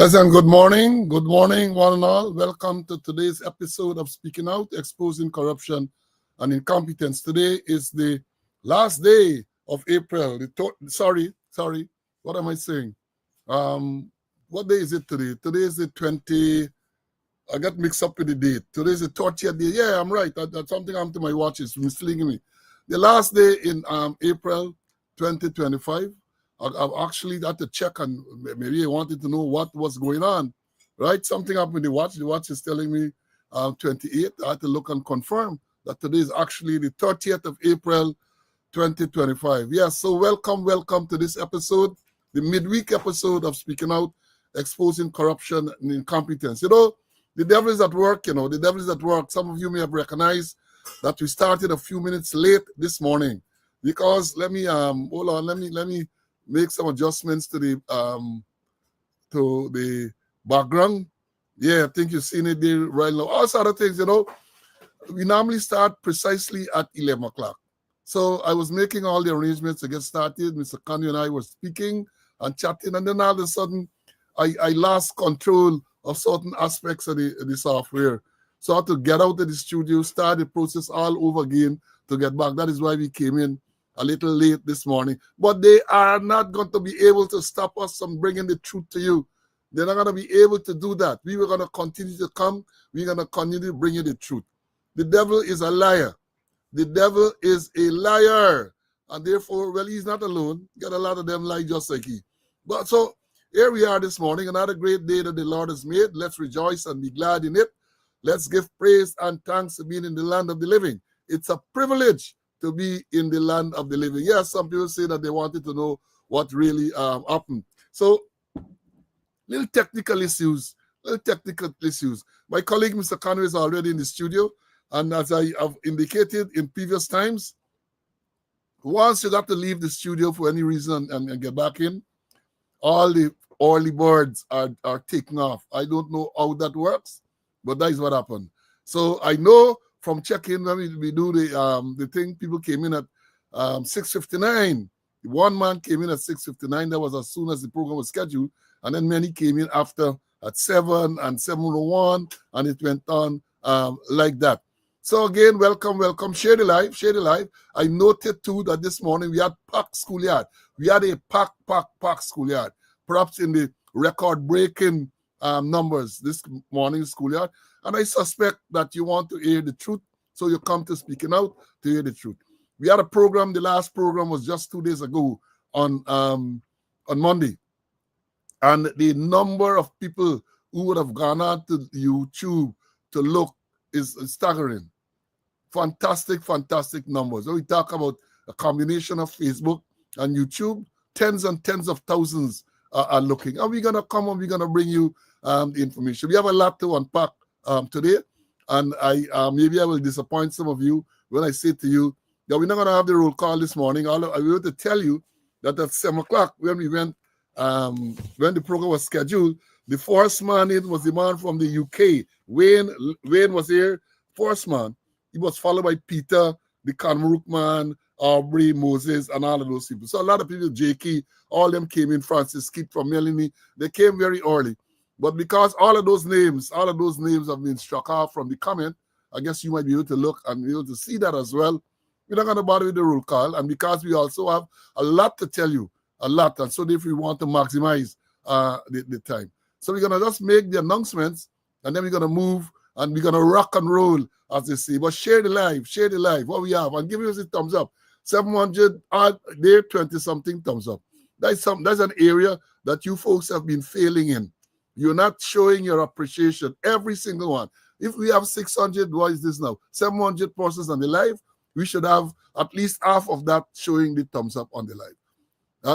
Pleasant good morning, one and all. Welcome to today's episode of Speaking Out, Exposing Corruption and Incompetence. Today is the last day of April. Sorry, what am I saying? What day is it today? Today is the 20. I got mixed up with the date. Today is the 30th day. Yeah, I'm right. That something happened to my watch. It's misleading me. The last day in April 2025. I've actually had to check and maybe I wanted to know what was going on, right? Something happened with the watch. The watch is telling me 28. I had to look and confirm that today is actually the 30th of April, 2025. Yeah, so welcome to this episode, the midweek episode of Speaking Out, Exposing Corruption and Incompetence. The devil is at work, the devil is at work. Some of you may have recognized that we started a few minutes late this morning because let me make some adjustments to the background. Yeah, I think you've seen it there right now. All sort of things, we normally start precisely at 11 o'clock. So I was making all the arrangements to get started. Mr. Kanye and I were speaking and chatting, and then all of a sudden, I lost control of certain aspects of the software. So I had to get out of the studio, start the process all over again to get back. That is why we came in a little late this morning, but they are not going to be able to stop us from bringing the truth to you. They're not going to be able to do that. We were going to continue to come. We're going to continue to bring you the truth. The devil is a liar. The devil is a liar. And therefore, well, he's not alone. Got a lot of them lie just like he. But so here we are this morning, another great day that the Lord has made. Let's rejoice and be glad in it. Let's give praise and thanks for being in the land of the living. It's a privilege to be in the land of the living. Yes, some people say that they wanted to know what really happened. So, little technical issues. My colleague, Mr. Conway, is already in the studio. And as I have indicated in previous times, once you got to leave the studio for any reason and get back in, all the early birds are taken off. I don't know how that works, but that is what happened. So I know from check-in, when we do the thing, people came in at 6:59. One man came in at 6:59. That was as soon as the program was scheduled. And then many came in after at 7 and 7:01, and it went on like that. So again, welcome. Share the live. I noted too that this morning we had packed schoolyard. We had a packed schoolyard. Perhaps in the record-breaking numbers this morning schoolyard. And I suspect that you want to hear the truth, so you come to Speaking Out to hear the truth. We had a program. The last program was just 2 days ago on Monday. And the number of people who would have gone on to YouTube to look is staggering. Fantastic numbers. So we talk about a combination of Facebook and YouTube. Tens and tens of thousands are looking. And we're going to come and we're going to bring you the information. We have a lot to unpack today, and maybe I will disappoint some of you when I say to you that we're not going to have the roll call this morning. I will to tell you that at 7 o'clock when we went, when the program was scheduled, the first man in was the man from the UK. Wayne was here, first man. He was followed by Peter, the Cameroon man, Aubrey, Moses, and all of those people. So a lot of people, Jakey, all them came in, Francis Kit from Melanie, they came very early. But because all of those names have been struck off from the comment, I guess you might be able to look and be able to see that as well. We're not going to bother with the roll call. And because we also have a lot to tell you, and so if we want to maximize the time. So we're going to just make the announcements, and then we're going to move, and we're going to rock and roll, as they say. But share the live, what we have, and give us a thumbs up. 700, there, 20-something thumbs up. That's an area that you folks have been failing in. You're not showing your appreciation, every single one. If we have 600, what is this now? 700 persons on the live, we should have at least half of that showing the thumbs up on the live.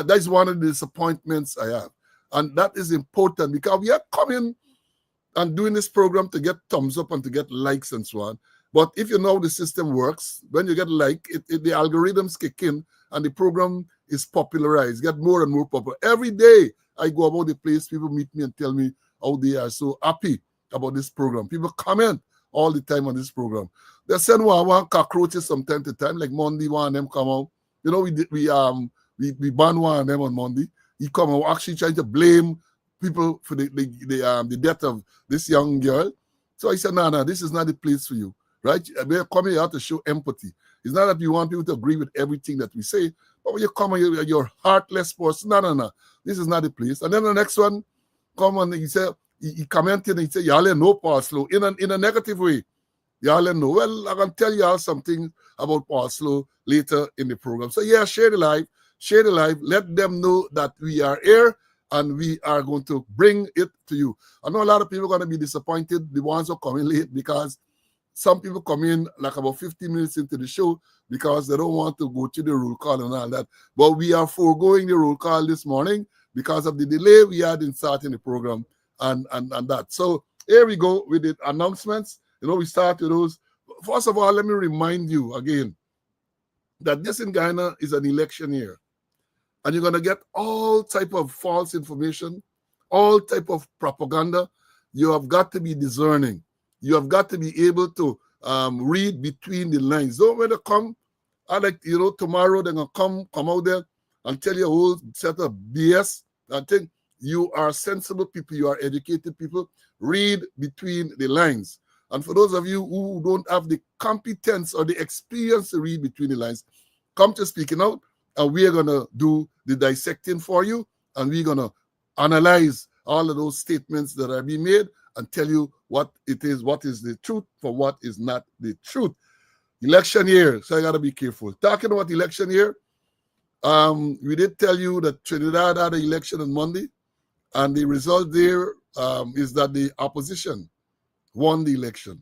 That's one of the disappointments I have. And that is important because we are coming and doing this program to get thumbs up and to get likes and so on. But if you know the system works, when you get like, the algorithms kick in and the program is popularized, get more and more popular. Every day I go about the place, people meet me and tell me how they are so happy about this program. People comment all the time on this program. They send one cockroaches from time to time, like Monday, one of them come out. We ban one of them on Monday. He come out actually trying to blame people for the death of this young girl. So I said, no, this is not the place for you, right? We're coming here to show empathy. It's not that we want people to agree with everything that we say, but when you come and you're heartless person, no, this is not the place. And then the next one, come on, he said, he commented and he said, y'all know Paul Slow in a negative way. Y'all know. Well, I can tell y'all something about Paul Slow later in the program. So yeah, share the live, let them know that we are here and we are going to bring it to you. I know a lot of people are going to be disappointed, the ones who are coming late, because some people come in like about 15 minutes into the show because they don't want to go to the roll call and all that. But we are foregoing the roll call this morning because of the delay we had in starting the program and that. So here we go with the announcements. We start with those. First of all, let me remind you again that this in Guyana is an election year. And you're going to get all type of false information, all type of propaganda. You have got to be discerning. You have got to be able to read between the lines. Don't when they come, tomorrow they're going to come out there and tell you a whole set of BS. I think you are sensible people. You are educated people. Read between the lines. And for those of you who don't have the competence or the experience to read between the lines, come to Speaking Out, and we are going to do the dissecting for you, and we're going to analyze all of those statements that are being made and tell you what it is, what is the truth for what is not the truth. Election year, so I got to be careful. Talking about election year, we did tell you that Trinidad had an election on Monday, and the result there is that the opposition won the election.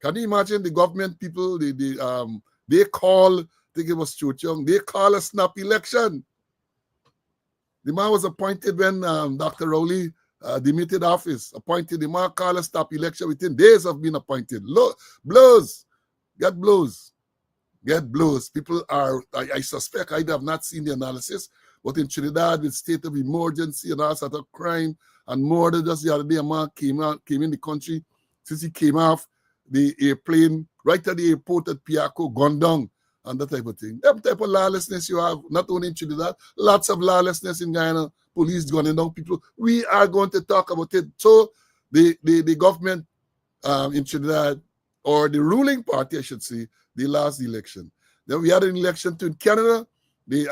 Can you imagine the government people, they call, I think it was Cho Chung, they call a snap election. The man was appointed when Dr. Rowley demitted office, appointed. The man called a snap election within days of being appointed. Blows. Get blows. Get blows. People are, I suspect, I have not seen the analysis, but in Trinidad with state of emergency and all sort of crime and murder, just the other day a man came in the country. Since he came off the airplane, right at the airport at Piaco, gone down, and that type of thing. That type of lawlessness you have, not only in Trinidad, lots of lawlessness in Guyana, police gunning down people. We are going to talk about it. So the government in Trinidad, or the ruling party, I should say, they lost the election. Then we had an election too in Canada. The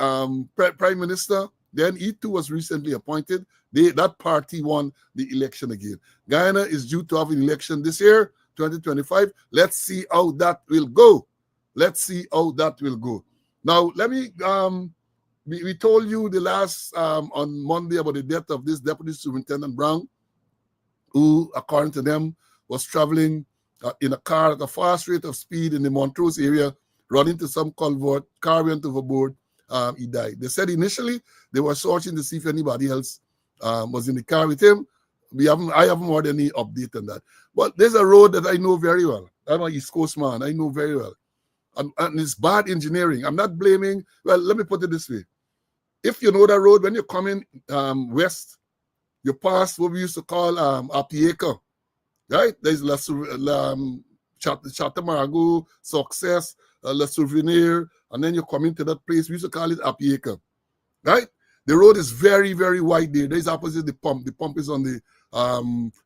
Prime Minister, then he too was recently appointed. That party won the election again. Guyana is due to have an election this year, 2025. Let's see how that will go. Let's see how that will go. Now, let me, we told you the last, on Monday about the death of this Deputy Superintendent Brown, who, according to them, was traveling in a car at a fast rate of speed in the Montrose area, running into some culvert, car went overboard, he died. They said initially they were searching to see if anybody else was in the car with him. I haven't heard any update on that. But there's a road that I know very well. I'm an East Coast man. I know very well. And it's bad engineering. I'm not blaming. Well, let me put it this way. If you know that road, when you're coming west, you pass what we used to call Apieka, right? There's Chatamarago, Success, La Souvenir, and then you come into that place. We used to call it Apieka, right? The road is very, very wide there. There's opposite the pump. The pump is on the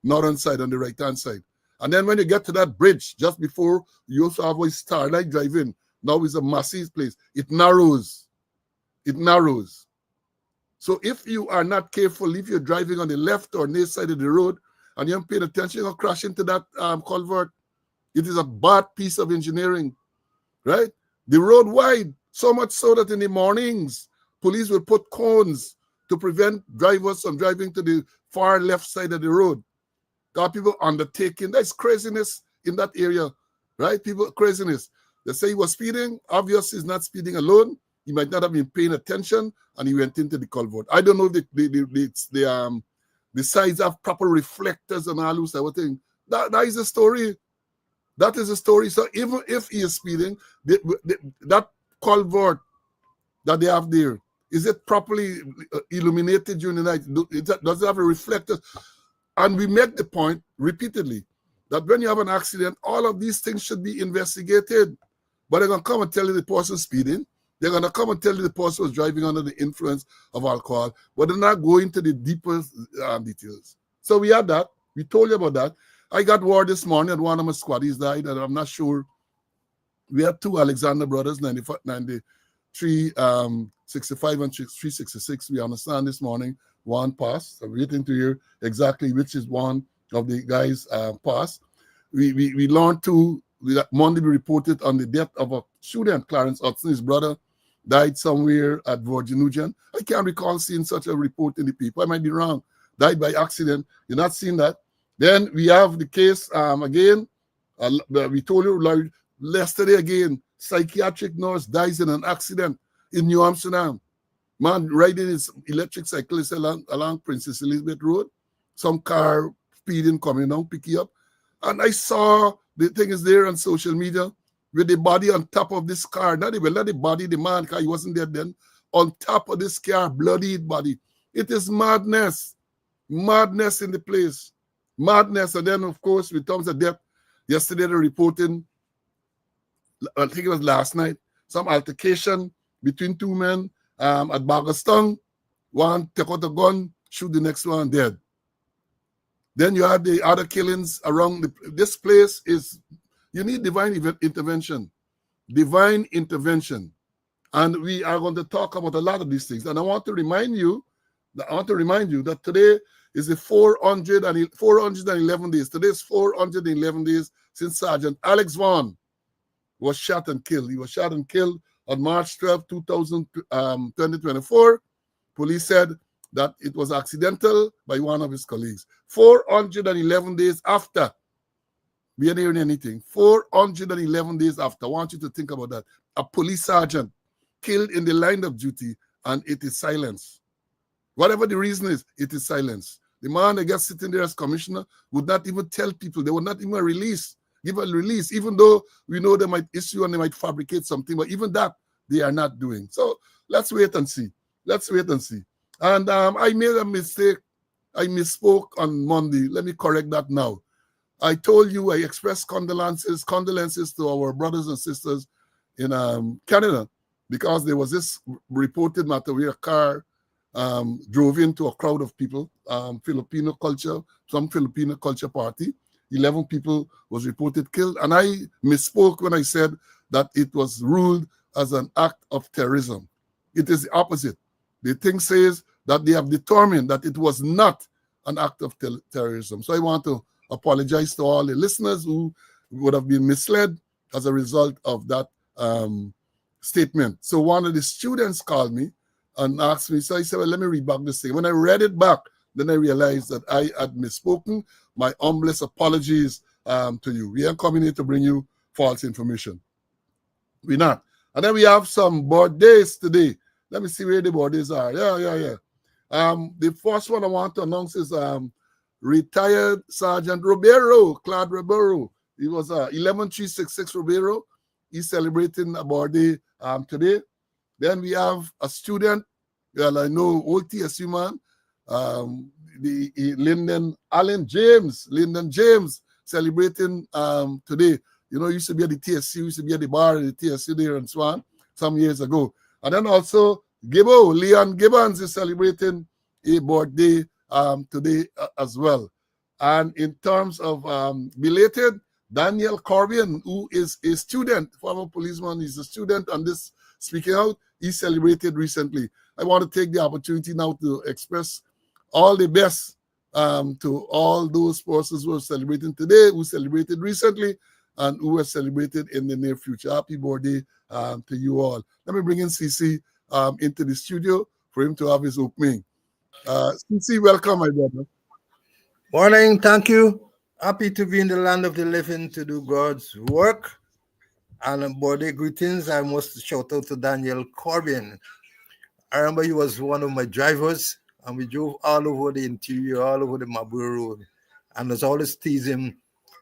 northern side, on the right-hand side. And then when you get to that bridge, just before, you also have a Starlight Drive-In. Now it's a massive place. It narrows. It narrows. So if you are not careful, if you're driving on the left or near side of the road, and you haven't paid attention, you're going to crash into that culvert. It is a bad piece of engineering, right? The road wide, so much so that in the mornings, police will put cones to prevent drivers from driving to the far left side of the road. There are people undertaking. There's craziness in that area, right? People, craziness. They say he was speeding. Obviously, he's not speeding alone. He might not have been paying attention, and he went into the culvert. I don't know if the sides have proper reflectors and all those type of thing. That is a story. That is a story. So even if he is speeding, that culvert that they have there, is it properly illuminated during the night? Does it have a reflector? And we make the point repeatedly that when you have an accident, all of these things should be investigated. But they're going to come and tell you the person speeding. They're going to come and tell you the person was driving under the influence of alcohol, but they're not going to the deepest details. So we had that. We told you about that. I got word this morning that one of my squaddies died, and I'm not sure. We had two Alexander brothers, 93, 65 and 366. We understand this morning one passed. I'm waiting to hear exactly which is one of the guys passed. We learned too, Monday we reported on the death of a student, Clarence Hudson. His brother died somewhere at Georgetown. I can't recall seeing such a report in the paper. I might be wrong. Died by accident. You're not seeing that. Then we have the case again. We told you yesterday again, psychiatric nurse dies in an accident in New Amsterdam. Man riding his electric cyclist along Princess Elizabeth Road. Some car speeding coming down, pick you up. And I saw the thing is there on social media with the body on top of this car. Not the body, the man, because he wasn't there then. On top of this car, bloodied body. It is madness. Madness in the place. Madness. And then, of course, with terms of death, yesterday they're reporting, I think it was last night, some altercation between two men at Bagastong. One take out a gun, shoot the next one, dead. Then you have the other killings around this place. You need divine intervention. Divine intervention. And we are going to talk about a lot of these things. And I want to remind you that today is the 411 days. Today is 411 days since Sergeant Alex Vaughn was shot and killed. He was shot and killed on March 12, 2024. Police said that it was accidental by one of his colleagues. 411 days after. We ain't hearing anything. 411 days after. I want you to think about that. A police sergeant killed in the line of duty, and it is silence. Whatever the reason is, it is silence. The man that gets sitting there as commissioner would not even tell people. They would not even give a release, even though we know they might issue and they might fabricate something, but even that they are not doing. So let's wait and see. Let's wait and see. And I made a mistake. I misspoke on Monday. Let me correct that now. I told you I expressed condolences to our brothers and sisters in Canada, because there was this reported matter where a car drove into a crowd of people, some Filipino culture party. 11 people was reported killed. And I misspoke when I said that it was ruled as an act of terrorism. It is the opposite. The thing says that they have determined that it was not an act of terrorism. So I want to apologize to all the listeners who would have been misled as a result of that statement. So one of the students called me and asked me, so I said, well, let me read back this thing. When I read it back, then I realized that I had misspoken. My humblest apologies to you. We are coming here to bring you false information. We're not. And then we have some birthdays today. Let me see where the birthdays are. Yeah. The first one I want to announce is retired Sergeant Ribeiro, Claude Ribeiro. He was 11366 Ribeiro. He's celebrating a birthday today. Then we have a student, well, I know, old TSU man, Lyndon James, celebrating today. You know, he used to be at the TSU, used to be at the bar at the TSU there and so on, some years ago. And then also Leon Gibbons is celebrating a birthday today as well. And in terms of belated, Daniel Corbin, who is a student, former policeman, he's a student on this speaking out, he celebrated recently. I want to take the opportunity now to express all the best to all those persons who are celebrating today, who celebrated recently, and who are celebrated in the near future. Happy birthday to you all. Let me bring in CC into the studio for him to have his opening. CC, welcome, my brother. Morning, thank you. Happy to be in the land of the living to do God's work. And birthday greetings, I must shout out to Daniel Corbin. I remember he was one of my drivers, and we drove all over the interior, all over the Mabur Road. And there's always teasing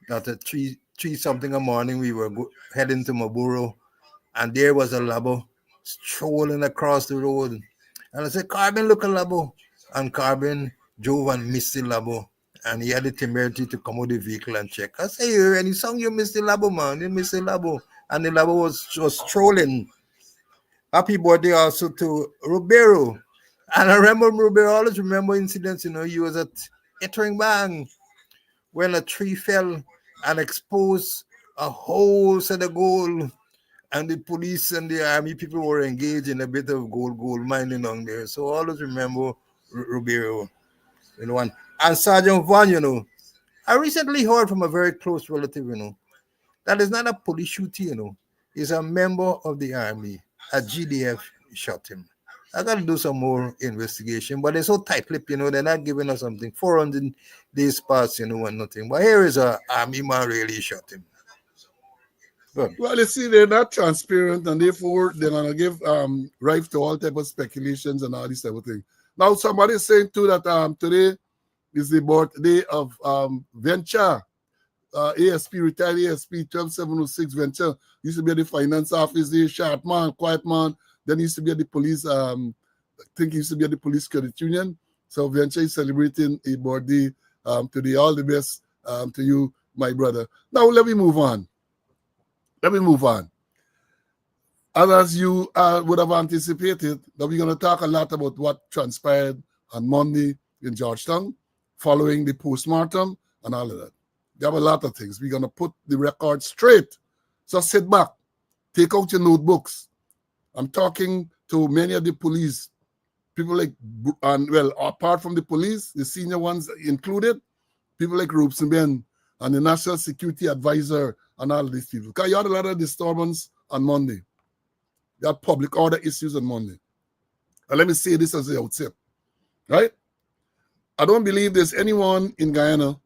that at 3 something in the morning, we were heading to Maburo, and there was a labo strolling across the road. And I said, Corbin, look at labo. And Corbin drove and missed the labo. And he had the temerity to come out the vehicle and check. I say, and he sung, you missed the labo, man. You missed the labo. And the labo was strolling. Happy birthday also to Roberto. And I remember Roberto, I always remember incidents, he was at Ettering Bang when a tree fell and exposed a whole set of gold. And the police and the army people were engaged in a bit of gold mining on there. So I always remember Roberto, and Sergeant Vaughan. I recently heard from a very close relative, that is not a police shooting, He's a member of the army. A GDF shot him. I got to do some more investigation, but they're so tight-lipped, they're not giving us something. 400 days past, and nothing. But here is a army man really shot him. Good. Well, you see, they're not transparent, and therefore they're gonna give rise to all type of speculations and all this type of thing. Now, somebody is saying too that today is the birthday of Venture, ASP, retired ASP 12706 Venture. Used to be at the finance office there, sharp man, quiet man. Then he used to be at the police, I think he used to be at the police credit union. So Venture is celebrating a birthday today. All the best to you, my brother. Now, let me move on. And as you would have anticipated, that we're going to talk a lot about what transpired on Monday in Georgetown, following the postmortem and all of that. We have a lot of things. We're going to put the record straight. So sit back, take out your notebooks. I'm talking to many of the police, people like, and well, apart from the police, the senior ones included, people like Robson Ben and the National Security Advisor and all of these people. Because you had a lot of disturbance on Monday. You had public order issues on Monday. And let me say this as the outset, right? I don't believe there's anyone in Guyana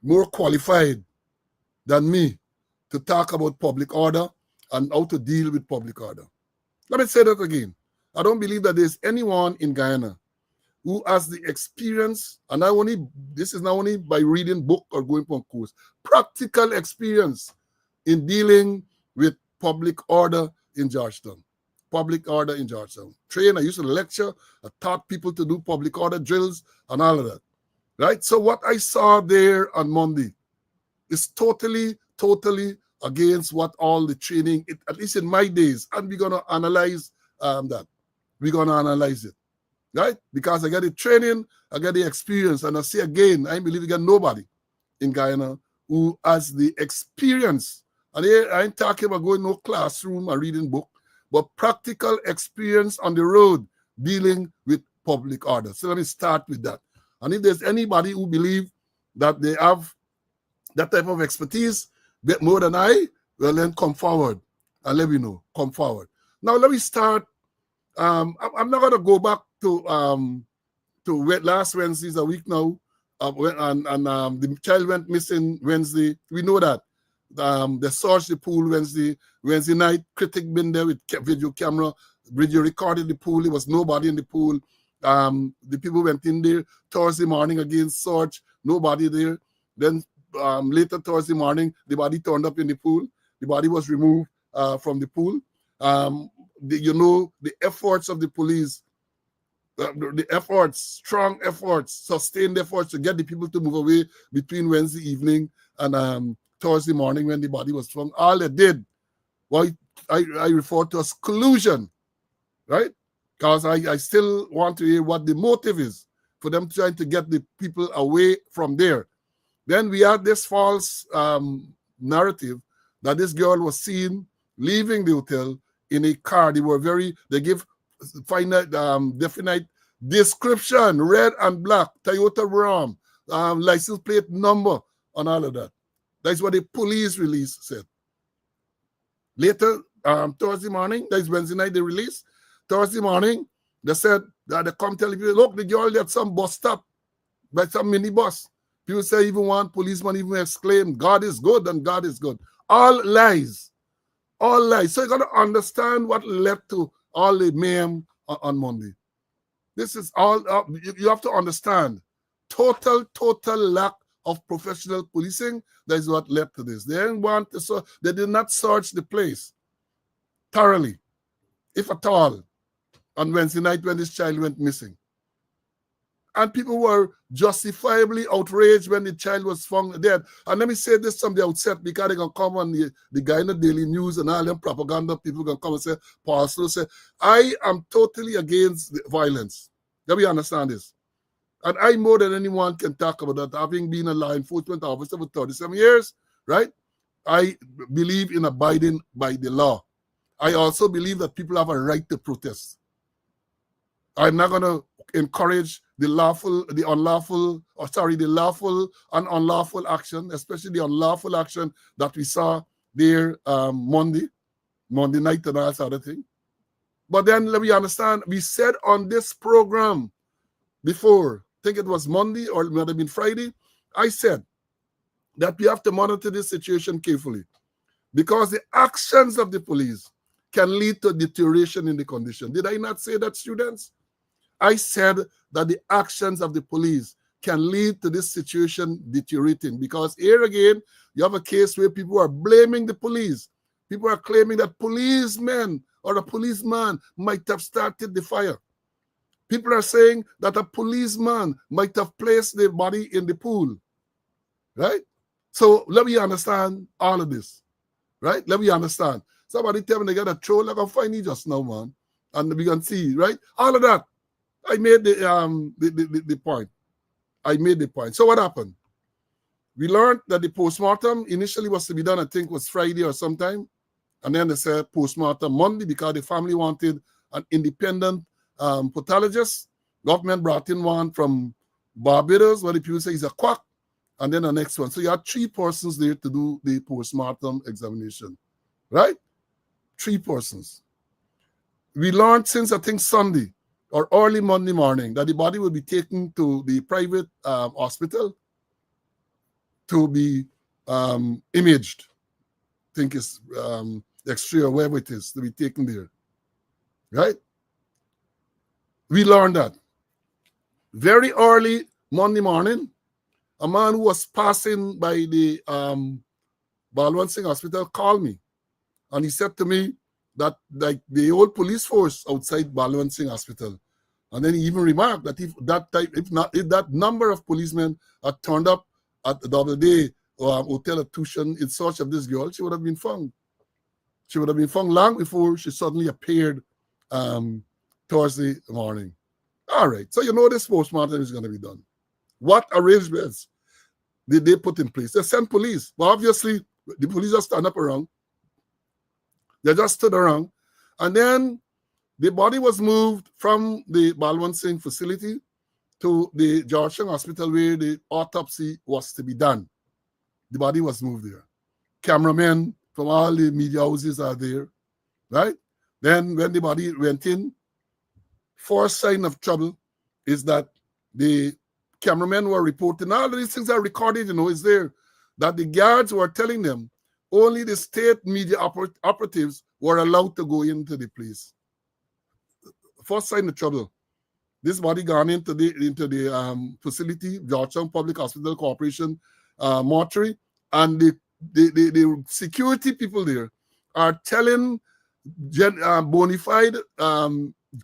more qualified than me to talk about public order and how to deal with public order. Let me say that again. I don't believe that there's anyone in Guyana who has the experience, and this is not only by reading book or going from course, practical experience in dealing with public order in Georgetown. Public order in Georgetown. I used to lecture, I taught people to do public order drills and all of that. Right? So what I saw there on Monday is totally against what all the training, at least in my days, and we're going to analyze that. We're going to analyze it. Right? Because I got the training, I got the experience, and I say again, I believe we got nobody in Guyana who has the experience. And here, I ain't talking about going no classroom or reading book, but practical experience on the road dealing with public order. So let me start with that. And if there's anybody who believe that they have that type of expertise, bit more than I, well then come forward and let me know. Come forward. Now let me start. I'm not gonna go back to last Wednesday's a week now. The child went missing Wednesday. We know that. They searched the pool Wednesday night. Critic been there with video camera. Video recorded the pool. There was nobody in the pool. The people went in there Thursday morning again, search, nobody there. Then later Thursday morning, the body turned up in the pool. The body was removed from the pool. The efforts of the police, the efforts, strong efforts, sustained efforts to get the people to move away between Wednesday evening and Thursday morning when the body was found. All they did, well, I refer to as collusion, right? Because I still want to hear what the motive is for them trying to get the people away from there. Then we had this false narrative that this girl was seen leaving the hotel in a car. They give finite, definite description, red and black, Toyota Ram, license plate number, and all of that. That's what the police release said. Later, Thursday morning, that's Wednesday night they released. Thursday morning, they said that they come telling people, look, the girl at some bus stop, by some minibus. People say even one policeman even exclaimed, God is good and God is good. All lies. All lies. So you got to understand what led to all the mayhem on Monday. This is all, you have to understand, total lack of professional policing. That is what led to this. They did not search the place thoroughly, if at all, on Wednesday night when this child went missing. And people were justifiably outraged when the child was found dead. And let me say this from the outset, because they're going to come on the guy in the Daily News and all them propaganda people going to come and say, Pastor, say, I am totally against the violence. Let me understand this. And I, more than anyone, can talk about that, having been a law enforcement officer for 37 years, right? I believe in abiding by the law. I also believe that people have a right to protest. I'm not going to encourage the lawful and unlawful action, especially the unlawful action that we saw there Monday night and all that other thing. But then let me understand, we said on this program before, I think it was Monday or it might have been Friday, I said that we have to monitor this situation carefully because the actions of the police can lead to deterioration in the condition. Did I not say that, students? I said that the actions of the police can lead to this situation deteriorating because here again, you have a case where people are blaming the police. People are claiming that policemen or a policeman might have started the fire. People are saying that a policeman might have placed the body in the pool, right? So let me understand all of this, right? Let me understand. Somebody tell me they got a troll, I can find you just now, man. And we can see, right? All of that. I made the point. I made the point. So what happened? We learned that the postmortem initially was to be done, I think was Friday or sometime. And then they said postmortem Monday because the family wanted an independent pathologist. Government brought in one from Barbados, where the people say he's a quack. And then the next one. So you had 3 persons there to do the postmortem examination, right? 3 persons. We learned since, I think, Sunday or early Monday morning that the body will be taken to the private hospital to be imaged. I think it's X-ray or wherever it is to be taken there, right? We learned that. Very early Monday morning, a man who was passing by the Balwan Singh Hospital called me. And he said to me that like the old police force outside Balwan Singh Hospital. And then he even remarked that if that number of policemen had turned up at the other day hotel at Tushan in search of this girl, she would have been found. She would have been found long before she suddenly appeared towards the morning. All right, so you know this postmortem is going to be done. What arrangements did they put in place? They sent police. But obviously, the police just stand up around. They just stood around. And then the body was moved from the Balwan Singh facility to the Georgetown hospital where the autopsy was to be done. The body was moved there. Cameramen from all the media houses are there, right? Then when the body went in, first sign of trouble is that the cameramen were reporting, all of these things are recorded, is there, that the guards were telling them only the state media operatives were allowed to go into the place. First sign of trouble. This body gone into the facility, Georgetown Public Hospital Corporation mortuary, and the security people there are telling bona fide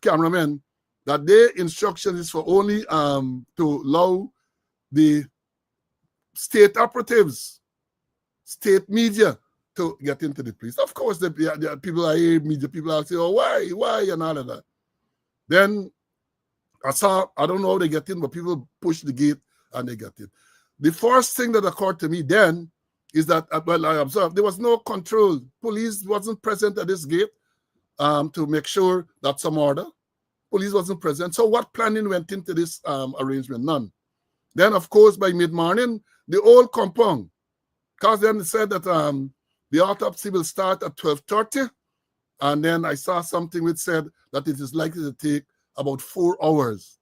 cameramen that their instruction is for only to allow the state operatives, state media to get into the place. Of course, the people are here, media people are saying, oh, why, and all of that. Then I don't know how they get in, but people push the gate and they get in. The first thing that occurred to me then is that, I observed there was no control. Police wasn't present at this gate to make sure that some order. Police wasn't present. So what planning went into this arrangement? None. Then, of course, by mid-morning, the whole compound, because then they said that the autopsy will start at 12:30, and then I saw something which said that it is likely to take about 4 hours.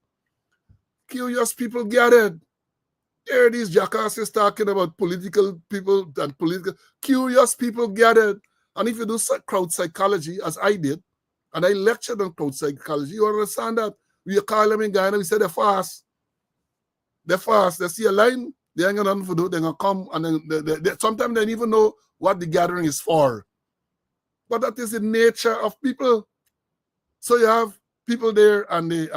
Curious people gathered. Here these jackasses talking about political people and political. Curious people gathered. And if you do crowd psychology, as I did, and I lectured on crowd psychology, you understand that we call them in Ghana, we say they're fast. They're fast. They see a line, they ain't got nothing to do, they're going to come, and then sometimes they don't even know what the gathering is for. But that is the nature of people. So you have people there and the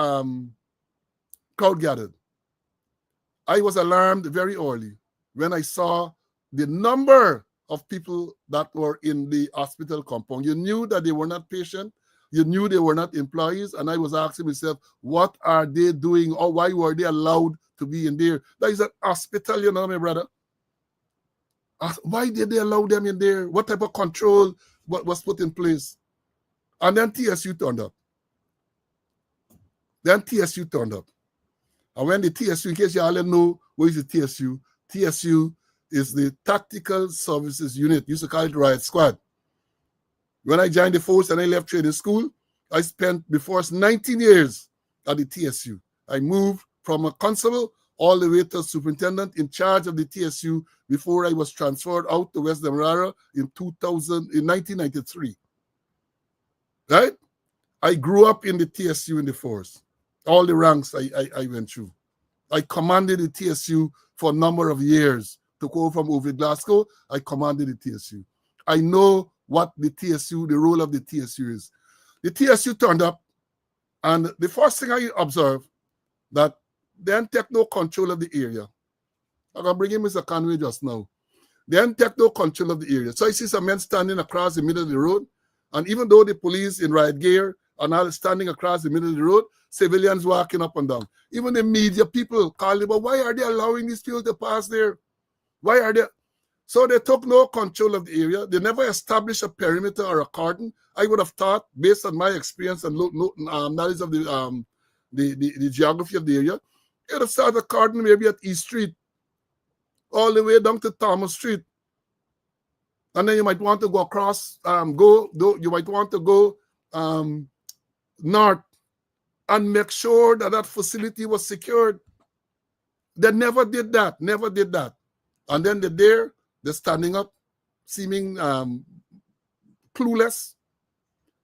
crowd gathered. I was alarmed very early when I saw the number of people that were in the hospital compound. You knew that they were not patients. You knew they were not employees. And I was asking myself, what are they doing, or why were they allowed to be in there? That is an hospital, you know, my brother. Why did they allow them in there? What type of control was put in place? And then TSU turned up. And when the TSU, in case you all know what is the TSU is the Tactical Services Unit. Used to call it Riot Squad. When I joined the force and I left training school, I spent the first 19 years at the TSU. I moved from a constable all the way to superintendent in charge of the TSU before I was transferred out to West Demerara in 1993. Right? I grew up in the TSU in the force. All the ranks I went through. I commanded the TSU for a number of years. Took over from Ovid Glasgow, I commanded the TSU. I know what the role of the TSU is. The TSU turned up, and the first thing I observed, that they didn't take no control of the area. I'm going to bring in Mr. Conway just now. They didn't take no control of the area. So I see some men standing across the middle of the road, and even though the police in riot gear are now standing across the middle of the road, civilians walking up and down. Even the media people calling about, why are they allowing these people to pass there? Why are they? So they took no control of the area. They never established a perimeter or a cordon. I would have thought, based on my experience and knowledge of the geography of the area, you would have started a cordon maybe at East Street, all the way down to Thomas Street. And then you might want to go across, you might want to go north and make sure that that facility was secured. They never did that, And then they're standing up, seeming clueless,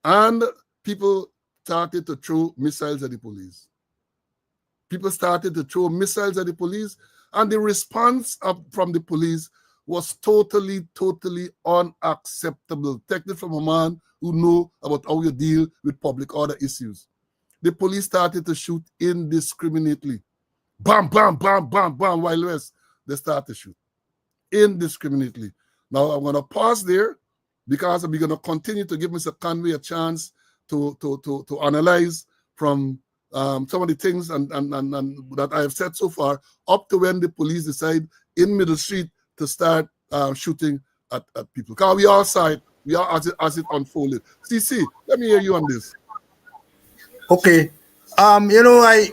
and people started to throw missiles at the police. And the response from the police was totally unacceptable. Take it from a man who know about how you deal with public order issues. The police started to shoot indiscriminately. Bam, bam, bam, bam, bam, Wild West. They started to shoot indiscriminately. Now, I'm going to pause there because we're going to continue to give Mr. Conway a chance to analyze from some of the things and that I have said so far, up to when the police decide in Middle Street to start shooting at people. Because we all saw it, as it unfolded. CC, let me hear you on this. Okay. I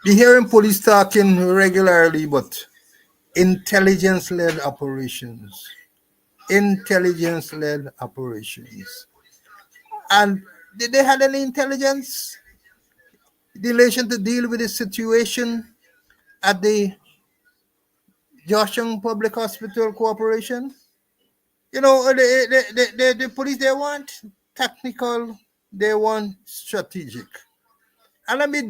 be hearing police talking regularly, but intelligence-led operations. And did they have any intelligence in relation to deal with the situation at the Georgetown Public Hospital Corporation? The police, they want technical, they want strategic. And let me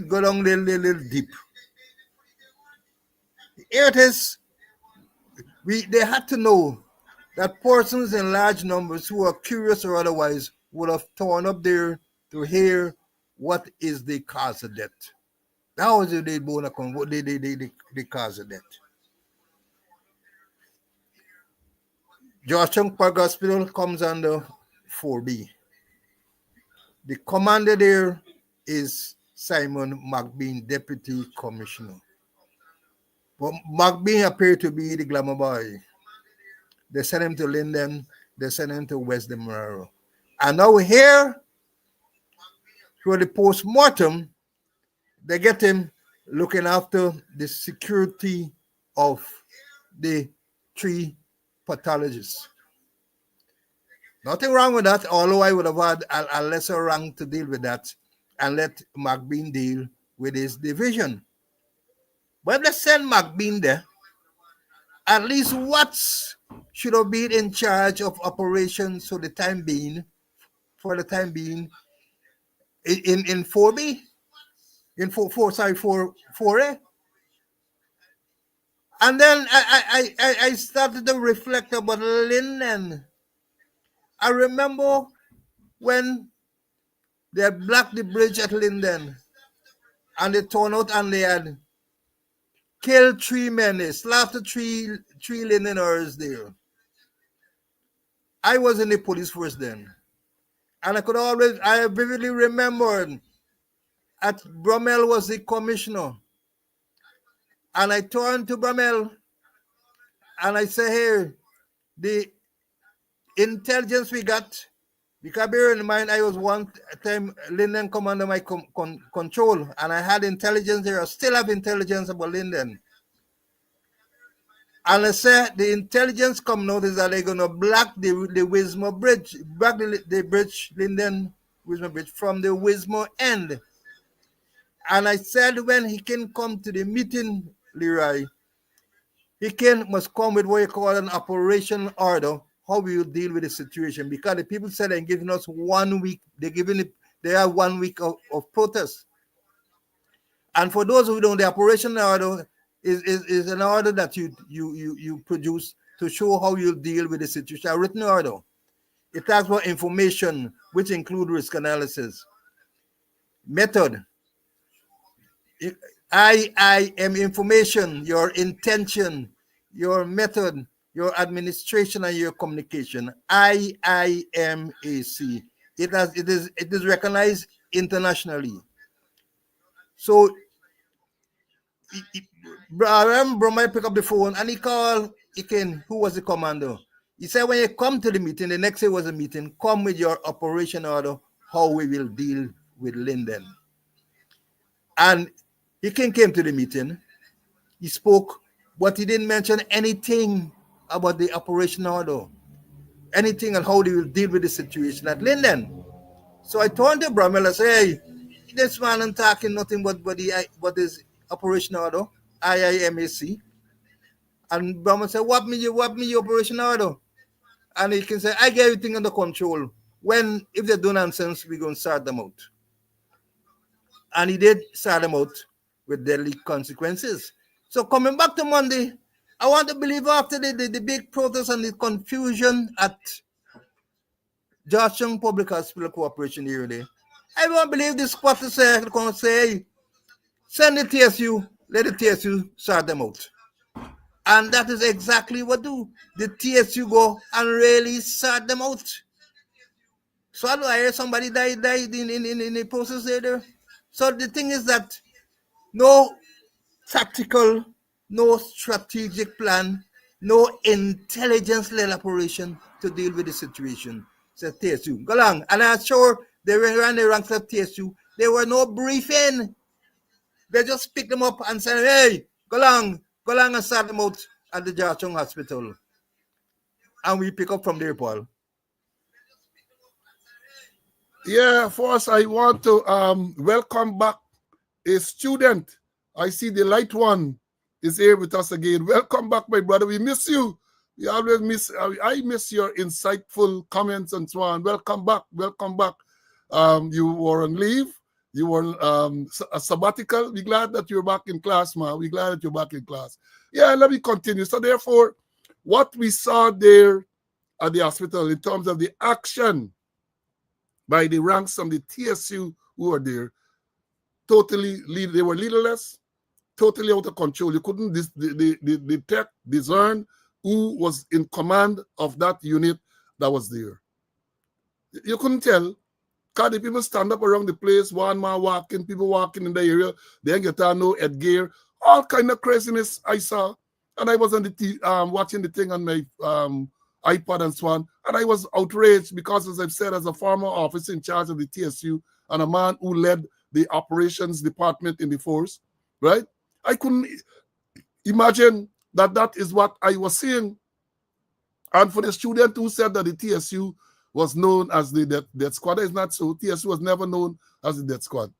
go down a little deep. Here it is. They had to know that persons in large numbers who are curious or otherwise would have torn up there to hear what is the cause of death. That was the cause of death. Georgetown Park Hospital comes under 4B. The commander there is Simon McBean, Deputy Commissioner. But McBean appeared to be the glamour boy. They sent him to Linden, they sent him to West Demerara. And now here, for the post-mortem, they get him looking after the security of the 3 pathologists. Nothing wrong with that, although I would have had a lesser rank to deal with that and let McBean deal with his division. But let's send McBean there. At least Watts should have been in charge of operations for the time being in 4B, in 4A. And then I started to reflect about Linden. I remember when they had blocked the bridge at Linden and they torn out and they had killed 3 men, they slaughtered three Londoners there. I was in the police force then. And I vividly remembered at Brummel was the commissioner. And I turned to Brummel and I say, hey, the intelligence we got, because bear in mind, I was one time Linden come under my control, and I had intelligence there. I still have intelligence about Linden. And I said the intelligence come notice that they're gonna block the Wismore Bridge, block the bridge, Linden Wismore Bridge from the Wismore end. And I said when he can come to the meeting, Leroy, he must come with what you call an operation order, how we will deal with the situation. Because the people said they're giving us 1 week, they have 1 week of protest. And for those who don't, the operation order is an order that you produce to show how you'll deal with the situation. A written order. It asks for information, which include risk analysis. Method. IIM information, your intention, your method, your administration, and your communication. IIMAC. It is recognized internationally. So Bromai pick up the phone and he called Iken, who was the commander. He said, when you come to the meeting, the next day was a meeting, come with your operation order, how we will deal with Linden. And Iken came to the meeting. He spoke, but he didn't mention anything about the operation order, anything on how they will deal with the situation at Linden. So I told the Bromel, I said, hey, this man ain't talking nothing but his operation order, IIMAC. And Brahman said, what me your operation order? And he can say, I get everything under control. If they do nonsense, we're going to sort them out. And he did sort them out with deadly consequences. So coming back to Monday, I want to believe after the big protest and the confusion at Georgetown Public Hospital Corporation here today, I won't believe this squatter said, going to say, send the TSU, let the TSU sort them out. And that is exactly what do. The TSU go and really sort them out. So I hear somebody died in the process there. So the thing is that no tactical, no strategic plan, no intelligence-led operation to deal with the situation. So TSU, go along. And I'm sure they were in the ranks of TSU. There were no briefing. They just picked them up and said, hey, go along and sort them out at the Georgetown Hospital. And we pick up from there, Paul. Yeah, first I want to welcome back a student. I see the light one is here with us again. Welcome back, my brother. We miss you. We always miss. I miss your insightful comments and so on. Welcome back. Welcome back. You were on leave. You were a sabbatical. We're glad that you're back in class, man. We're glad that you're back in class. Yeah, let me continue. So therefore, what we saw there at the hospital in terms of the action by the ranks from the TSU who were there, they were leaderless, totally out of control. You couldn't detect, discern who was in command of that unit that was there. You couldn't tell. Because the people stand up around the place, one man walking, people walking in the area, they ain't get no headgear, all kind of craziness I saw. And I was on the watching the thing on my iPad and so on, and I was outraged because, as I've said, as a former officer in charge of the TSU and a man who led the operations department in the force, right? I couldn't imagine that is what I was seeing. And for the student who said that the TSU was known as the death squad, that is not so. TSU was never known as the death squad.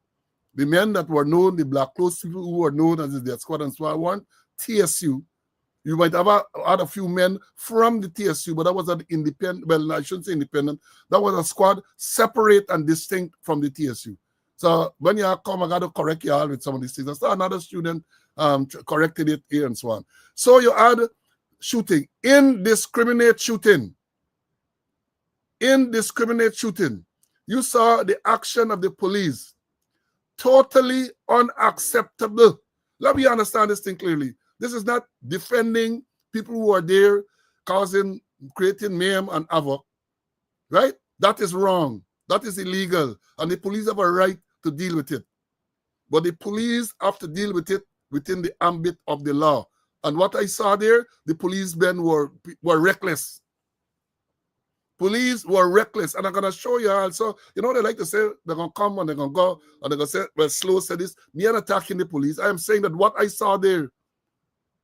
The men that were known, the black clothes people who were known as the death squad and so on, weren't TSU. You might have had a few men from the TSU, but that was an independent, well, I shouldn't say independent, that was a squad separate and distinct from the TSU. So when you come, I got to correct you all with some of these things. I saw another student corrected it here and so on. So you had shooting, indiscriminate shooting. Indiscriminate shooting. You saw the action of the police. Totally unacceptable. Let me understand this thing clearly. This is not defending people who are there creating mayhem and havoc, right? That is wrong. That is illegal. And the police have a right to deal with it. But the police have to deal with it within the ambit of the law. And what I saw there, the policemen were reckless. Police were reckless. And I'm going to show you also, they like to say they're going to come and they're going to go and they're going to say, well, slow said this. Me and attacking the police. I am saying that what I saw there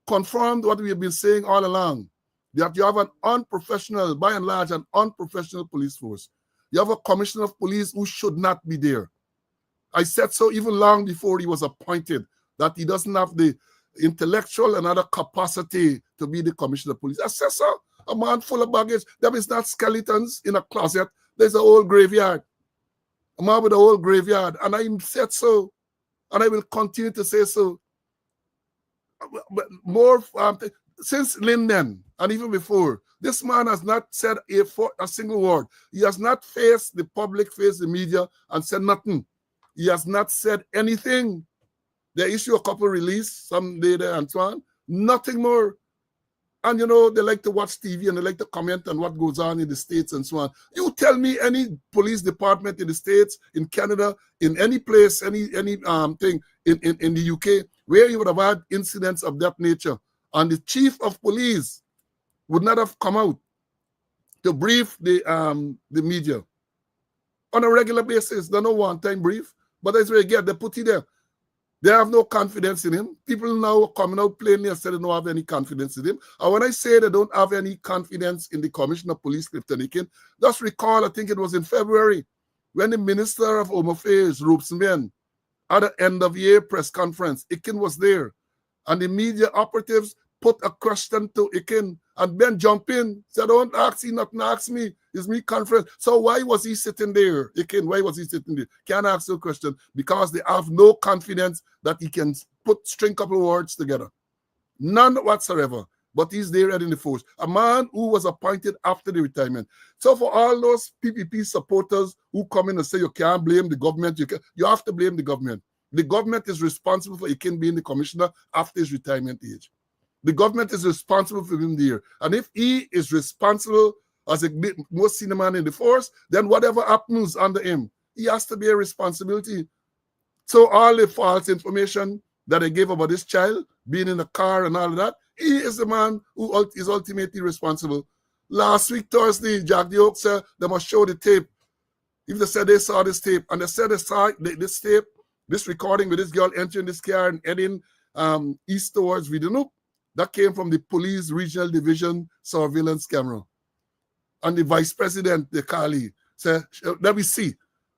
confirmed what we have been saying all along, that you have an unprofessional, by and large, an unprofessional police force. You have a commissioner of police who should not be there. I said so even long before he was appointed, that he doesn't have the intellectual and other capacity to be the commissioner of police. I said so. A man full of baggage. That is not skeletons in a closet. There's a whole graveyard. A man with a whole graveyard. And I said so. And I will continue to say so. But more since Linden and even before, this man has not said a single word. He has not faced the public, faced the media, and said nothing. He has not said anything. They issue a couple release some day there and so on. Nothing more. And they like to watch TV and they like to comment on what goes on in the States and so on. You tell me any police department in the States, in Canada, in any place, any thing in the UK, where you would have had incidents of that nature, and the chief of police would not have come out to brief the media on a regular basis. They don't one-time brief, but that's where you get. They put it there. They have no confidence in him. People now are coming out plainly and say they don't have any confidence in him. And when I say they don't have any confidence in the Commissioner of Police, Clifton Ikin, just recall, I think it was in February, when the Minister of Home Affairs, Roopsman, at the end of year press conference, Ikin was there. And the media operatives put a question to Ikin, and Ben jumped in, said, don't ask you, nothing, ask me. It's me conference. So why was he sitting there? Ikin, why was he sitting there? Can't ask you a question. Because they have no confidence that he can string a couple of words together. None whatsoever. But he's there in the force. A man who was appointed after the retirement. So for all those PPP supporters who come in and say you can't blame the government, you have to blame the government. The government is responsible for Ikin being the commissioner after his retirement age. The government is responsible for him there. And if he is responsible as a most senior man in the force, then whatever happens under him, he has to bear responsibility. So all the false information that I gave about this child being in the car and all of that, he is the man who is ultimately responsible. Last week, Thursday, Jack the Oak said they must show the tape. If they said they saw this tape, and they said they saw this tape, this recording with this girl entering this car and heading east towards Vidanoop, that came from the police regional division surveillance camera. And the vice president, the Kali, said, let me see.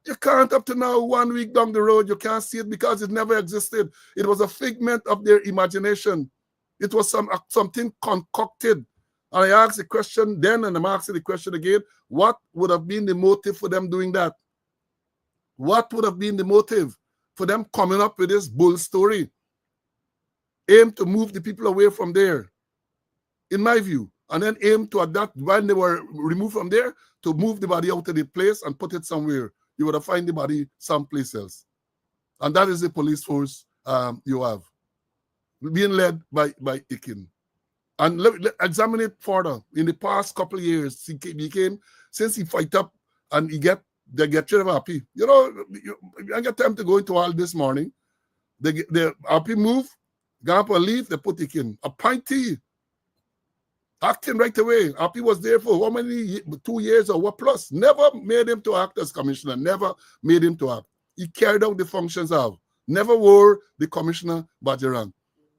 You can't up to now, 1 week down the road, you can't see it because it never existed. It was a figment of their imagination. It was something concocted. And I asked the question then, and I'm asking the question again, what would have been the motive for them doing that? What would have been the motive for them coming up with this bull story? Aim to move the people away from there, in my view. And then aim to adapt when they were removed from there to move the body out of the place and put it somewhere. You would have find the body someplace else. And that is the police force you have, being led by Ikin. And let examine it further. In the past couple of years, since he fight up and they get rid of RP. I get time to go into all this morning. The RP move, go up and leave, they put Ikin. Appointee, acting right away. RP was there for how many, 2 years or what plus? Never made him to act as commissioner. Never made him to act. He carried out the functions of. Never wore the commissioner badge around.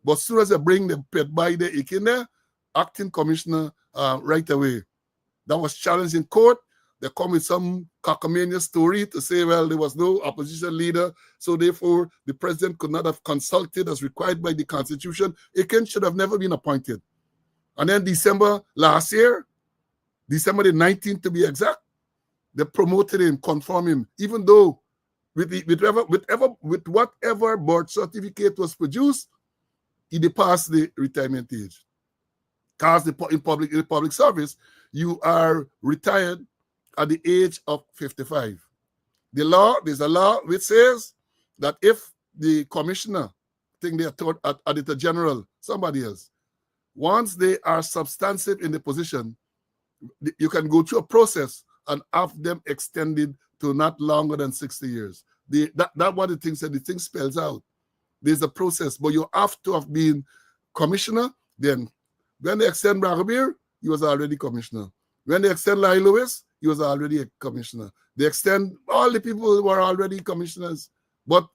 But as soon as they bring the pet by the Ikin there, acting commissioner right away. That was challenged in court. They come with some cockamamie story to say, well, there was no opposition leader, so therefore the president could not have consulted as required by the Constitution. Ikin should have never been appointed. And then December last year, December the 19th to be exact, they promoted him, confirmed him, even though with whatever birth certificate was produced, he passed the retirement age. Because in public service, you are retired at the age of 55. There's a law which says that if the commissioner think they are taught at Auditor General, somebody else. Once they are substantive in the position, you can go through a process and have them extended to not longer than 60 years. That what the thing said, the thing spells out. There's a process, but you have to have been commissioner. Then when they extend Bragabir, he was already commissioner. When they extend Lai Lewis, he was already a commissioner. They extend all the people who were already commissioners. But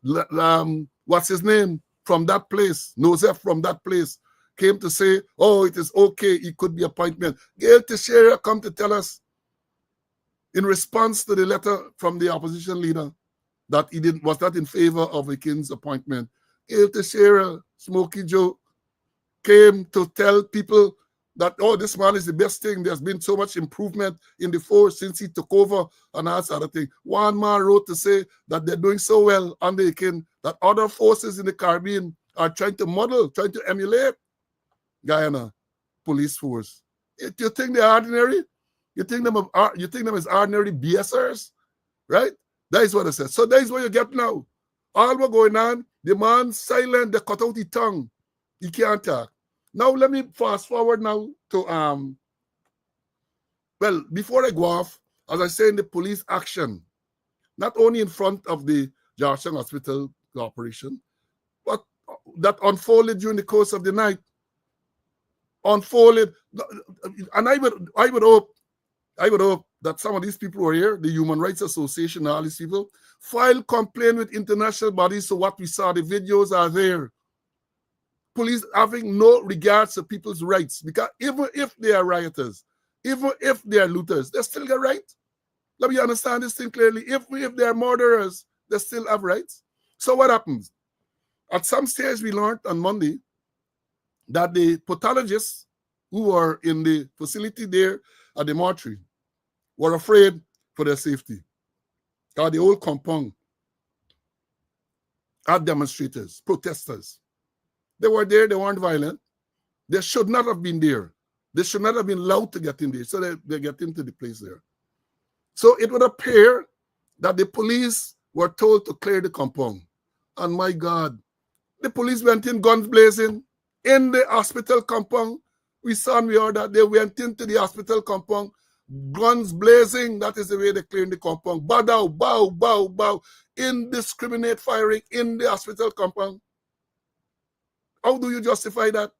what's his name? From that place, Nosef from that place, came to say, oh, it is okay, it could be appointment. Gail Teixeira come to tell us in response to the letter from the opposition leader that he was not in favor of the king's appointment. Gail Teixeira, Smokey Joe, came to tell people that, oh, this man is the best thing. There's been so much improvement in the force since he took over and that sort of thing. One man wrote to say that they're doing so well under the king that other forces in the Caribbean are trying to model, trying to emulate Guyana police force. You think they're ordinary? You think them as ordinary BSers? Right? That is what I said. So that is what you get now. All what going on, the man silent, they cut out his tongue. He can't talk. Now let me fast forward now to well, before I go off, as I say in the police action, not only in front of the Georgetown Hospital Corporation, but that unfolded during the course of the night. Unfolded, and I would hope that some of these people who are here, the Human Rights Association, all these people, file complaint with international bodies. So what we saw, the videos are there. Police having no regards to people's rights, because even if they are rioters, even if they are looters, they still got rights. Let me understand this thing clearly. If they are murderers, they still have rights. So what happens? At some stage, we learned on Monday that the pathologists who were in the facility there at the mortuary were afraid for their safety. The whole compound had demonstrators, protesters. They were there, they weren't violent. They should not have been there. They should not have been allowed to get in there, so they get into the place there. So it would appear that the police were told to clear the compound. And my God, the police went in guns blazing in the hospital compound. We saw and we heard that they went into the hospital compound, guns blazing. That is the way they cleared the compound. Bow, bow, bow, bow. Indiscriminate firing in the hospital compound. How do you justify that?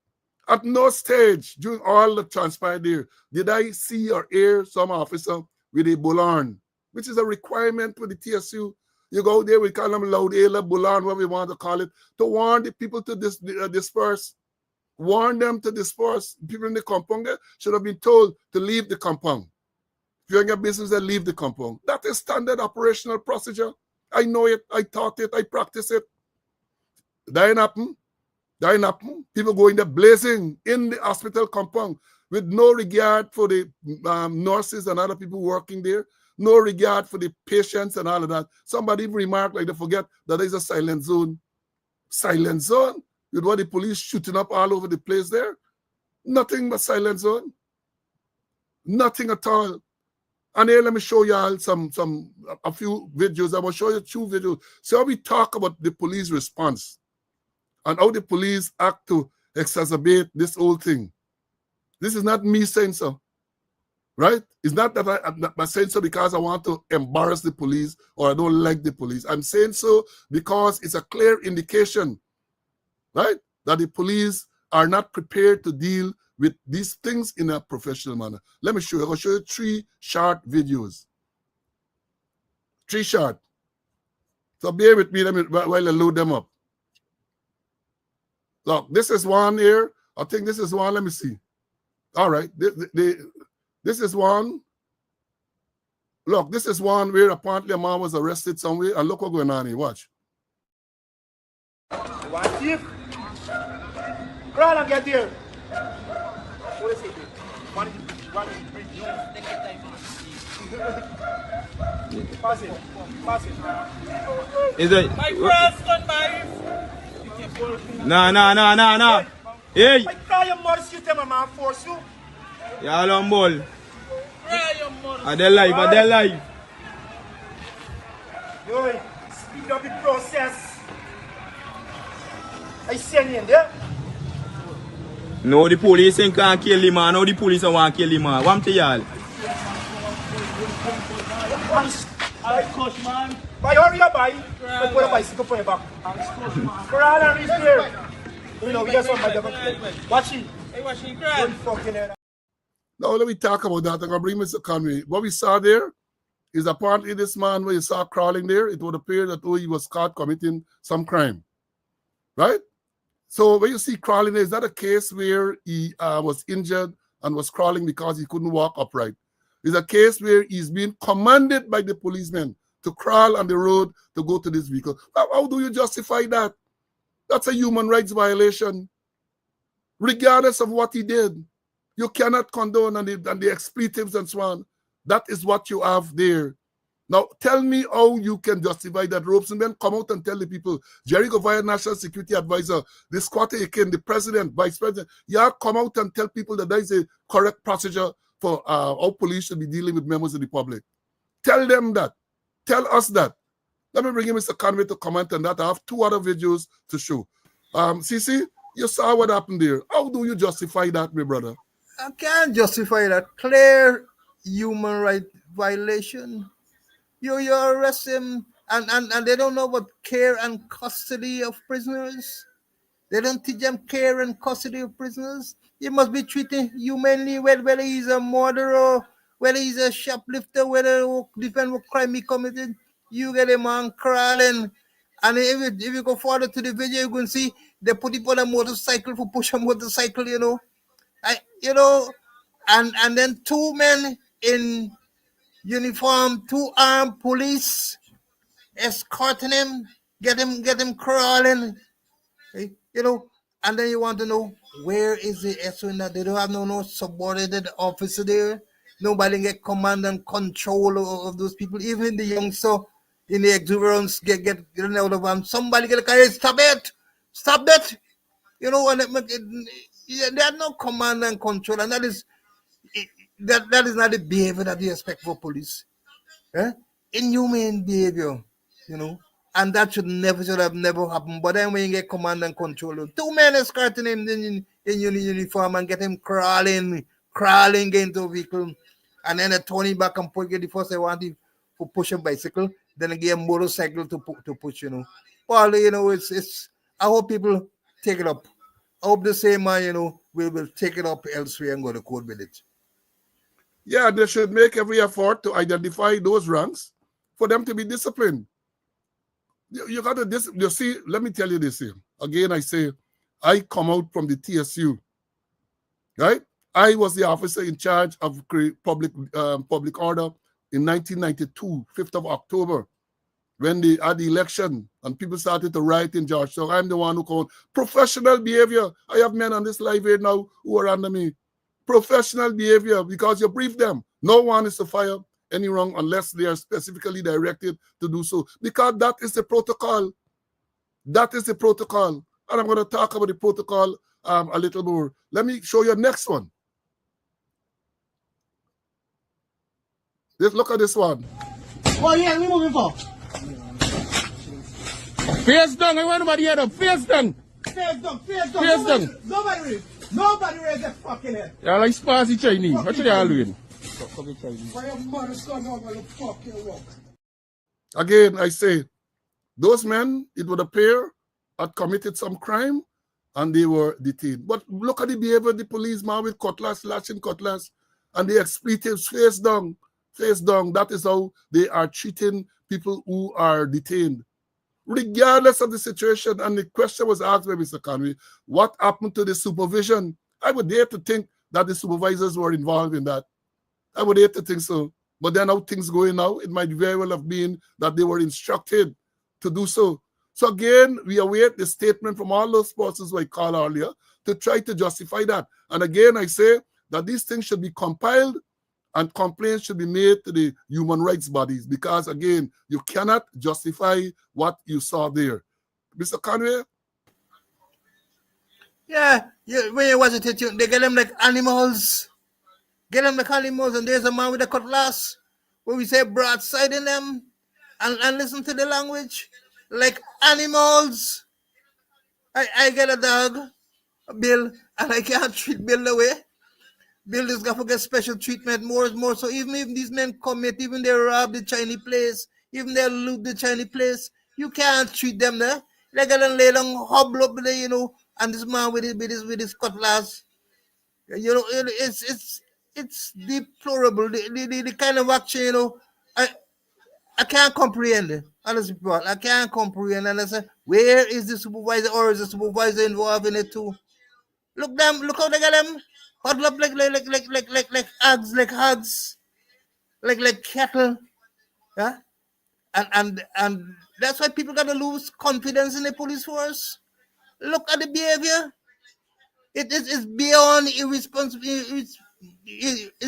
At no stage during all the transpired there did I see or hear some officer with a bullhorn, which is a requirement for the TSU. You go there, we call them loud air, bullhorn, what we want to call it, to warn the people to disperse. Warn them to disperse. People in the compound should have been told to leave the compound. If you're in your business, then leave the compound. That is standard operational procedure. I know it, I taught it, I practice it. That ain't happen. People going there blazing in the hospital compound with no regard for the nurses and other people working there, no regard for the patients and all of that. Somebody even remarked, like they forget that there's a silent zone. Silent zone? With what the police shooting up all over the place there? Nothing but silent zone. Nothing at all. And here, let me show you all a few videos. I will show you 2 videos. So how we talk about the police response and how the police act to exacerbate this whole thing. This is not me saying so, right? It's not that I'm saying so because I want to embarrass the police or I don't like the police. I'm saying so because it's a clear indication, right, that the police are not prepared to deal with these things in a professional manner. Let me show you. I'll show you 3 short videos. 3 short. So bear with me while I load them up. Look, this is one here. I think this is one. Let me see. All right. This is one. Look, this is one where apparently a man was arrested somewhere. And look what's going on here. Watch. One thief. Crawl and get here. What is it? One is Pass it. Pass it. Is it? My first gun, my. No. Hey! I call your mother, shoot him, man, force you. Yeah, long ball. Cry your mother. Are they live? Yo, speed up the process. I see your name there. No, the police ain't can't kill him, man. No, the police don't want to kill him, man. What to y'all? Alright, coach, man. Boy, hurry up, boy. Let's put a bicycle for your back. Crawl and reach there. You know, we got somebody. Watch it. Hey, watching cry. Don't fucking head. Now let me talk about that. I'm gonna bring Mr. Conway. What we saw there is apparently this man where you saw crawling there, it would appear that he was caught committing some crime. Right? So when you see crawling there, is that a case where he was injured and was crawling because he couldn't walk upright? It's a case where he's being commanded by the policeman to crawl on the road to go to this vehicle. How do you justify that? That's a human rights violation. Regardless of what he did, you cannot condone and the expletives and so on. That is what you have there. Now, tell me how you can justify that. Robeson then come out and tell the people, Jerry Govaya, National Security Advisor, this quarter again, the president, vice president, yeah, come out and tell people that there is a correct procedure for how police should be dealing with members of the public. Tell them that. Tell us that. Let me bring in Mr. Conway to comment on that. I have two other videos to show. CC, you saw what happened there. How do you justify that, my brother? I can't justify that. Clear human right violation. You arrest him and they don't know about care and custody of prisoners. They don't teach them care and custody of prisoners. You must be treated humanly, whether he's a murderer, whether he's a shoplifter, whether depend what crime he committed. You get a man crawling. And if you go further to the video, you can see they put him on a motorcycle for push a motorcycle, you know. And then two men in uniform, two armed police escorting him, get him crawling, you know. And then you want to know where is the SO that they don't have no subordinated officer there. Nobody get command and control of those people. Even the youngster in the exuberance get out of them. Somebody get a car. Stop that. You know, and they have no command and control, and that is not the behavior that you expect for police. Inhumane behavior, you know, and that should have never happened. But then when you get command and control, two men escorting him in uniform and get him crawling into a vehicle, and then they turn him back and get the first I want him to push a bicycle, then again a motorcycle to push, you know. Well, you know, it's I hope people take it up. I hope the same man, you know, will take it up elsewhere and go to court with it. Yeah, they should make every effort to identify those ranks for them to be disciplined. You got to you see, let me tell you this here. Again, I say, I come out from the TSU, right? I was the officer in charge of public order in 1992, 5th of October, when they had the election and people started to riot in Georgetown. I'm the one who called professional behavior. I have men on this live here now who are under me. Professional behavior, because you brief them. No one is to fire any wrong unless they are specifically directed to do so. Because that is the protocol. That is the protocol. And I'm going to talk about the protocol a little more. Let me show you the next one. Let's look at this one. What are you moving for? Face down, I want nobody here. Face down. Face down. Face down. Nobody raise their fucking head. Y'all like spicy Chinese. What you all doing? Why your mother's coming over the fucking walk? Again, I say, those men, it would appear, had committed some crime and they were detained. But look at the behavior of the policeman with cutlass, lashing cutlass, and the expletives face down. That is how they are treating people who are detained. Regardless of the situation, and the question was asked by Mr. Conway, what happened to the supervision? I would dare to think that the supervisors were involved in that. I would dare to think so. But then how things going now, it might very well have been that they were instructed to do so. So again, we await the statement from all those persons who I called earlier to try to justify that. And again, I say that these things should be compiled and complaints should be made to the human rights bodies because, again, you cannot justify what you saw there. Mr. Conway? Yeah, when you watch it, they get them like animals. Get them like animals, and there's a man with a cutlass where we say broadside in them and listen to the language like animals. I get a dog, a Bill, and I can't treat Bill the way. Bill is gonna get special treatment more and more. So even if these men commit, even they rob the Chinese place, even they loot the Chinese place, you can't treat them there. They gotta lay down hobble up there, and this man with his cutlass. It's deplorable. The kind of action, I can't comprehend it. Honestly, people, I can't comprehend. And I say, where is the supervisor, or is the supervisor involved in it too? Look how they got them huddled up like hogs, like cattle. Yeah, and that's why people gotta lose confidence in the police force. Look at the behavior. It's beyond irresponsible. It's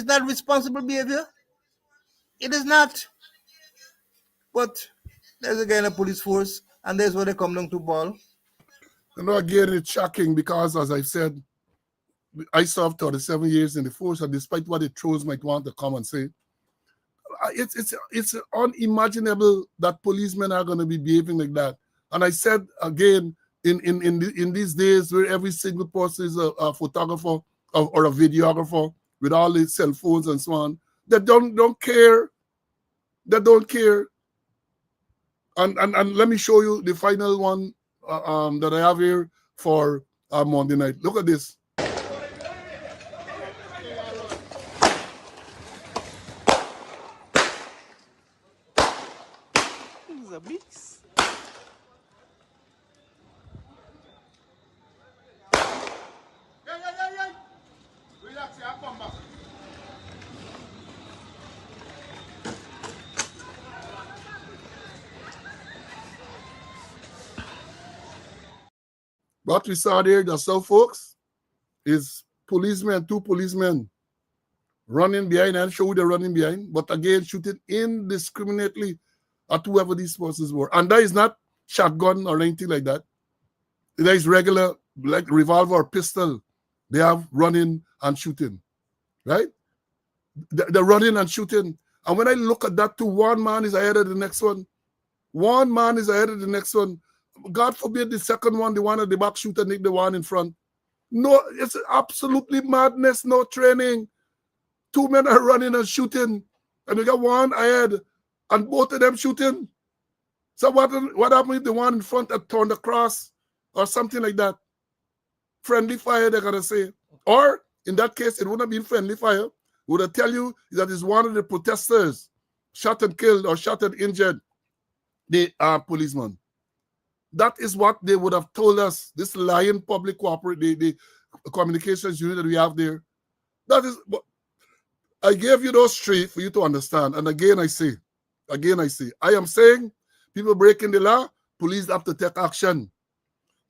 not responsible behavior. It is not. But there's a guy in a police force, and there's where they come down to ball. Again, it's shocking because, as I said, I served 37 years in the force, and despite what the trolls might want to come and say, it's unimaginable that policemen are going to be behaving like that. And I said again, in these days where every single person is a photographer or a videographer with all these cell phones and so on, they don't care. They don't care. And let me show you the final one that I have here for Monday night. Look at this. He's a beast. Relax, I'll come back. What we saw there, just so folks, is two policemen running behind and show they're running behind, but again, shooting indiscriminately at whoever these persons were. And that is not shotgun or anything like that. That is regular, like revolver or pistol. They have running and shooting, right? They're running and shooting. And when I look at that too, one man is ahead of the next one. One man is ahead of the next one. God forbid the second one, the one at the back shooter, nick the one in front. No, it's absolutely madness, no training. Two men are running and shooting, and we got one ahead, and both of them shooting. So what happened if the one in front had turned across or something like that? Friendly fire, they're going to say. Or, in that case, it wouldn't have been friendly fire. Would I tell you that it's one of the protesters shot and killed or shot and injured the policeman. That is what they would have told us, this lying public the communications unit that we have there. That is, I gave you those three for you to understand. And again, I say, I am saying people breaking the law, police have to take action.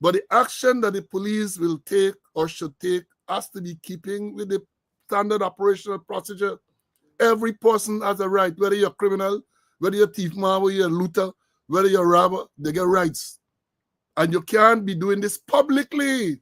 But the action that the police will take or should take has to be keeping with the standard operational procedure. Every person has a right, whether you're a criminal, whether you're a thief man, whether you're a looter, whether you're a robber, they get rights. And you can't be doing this publicly.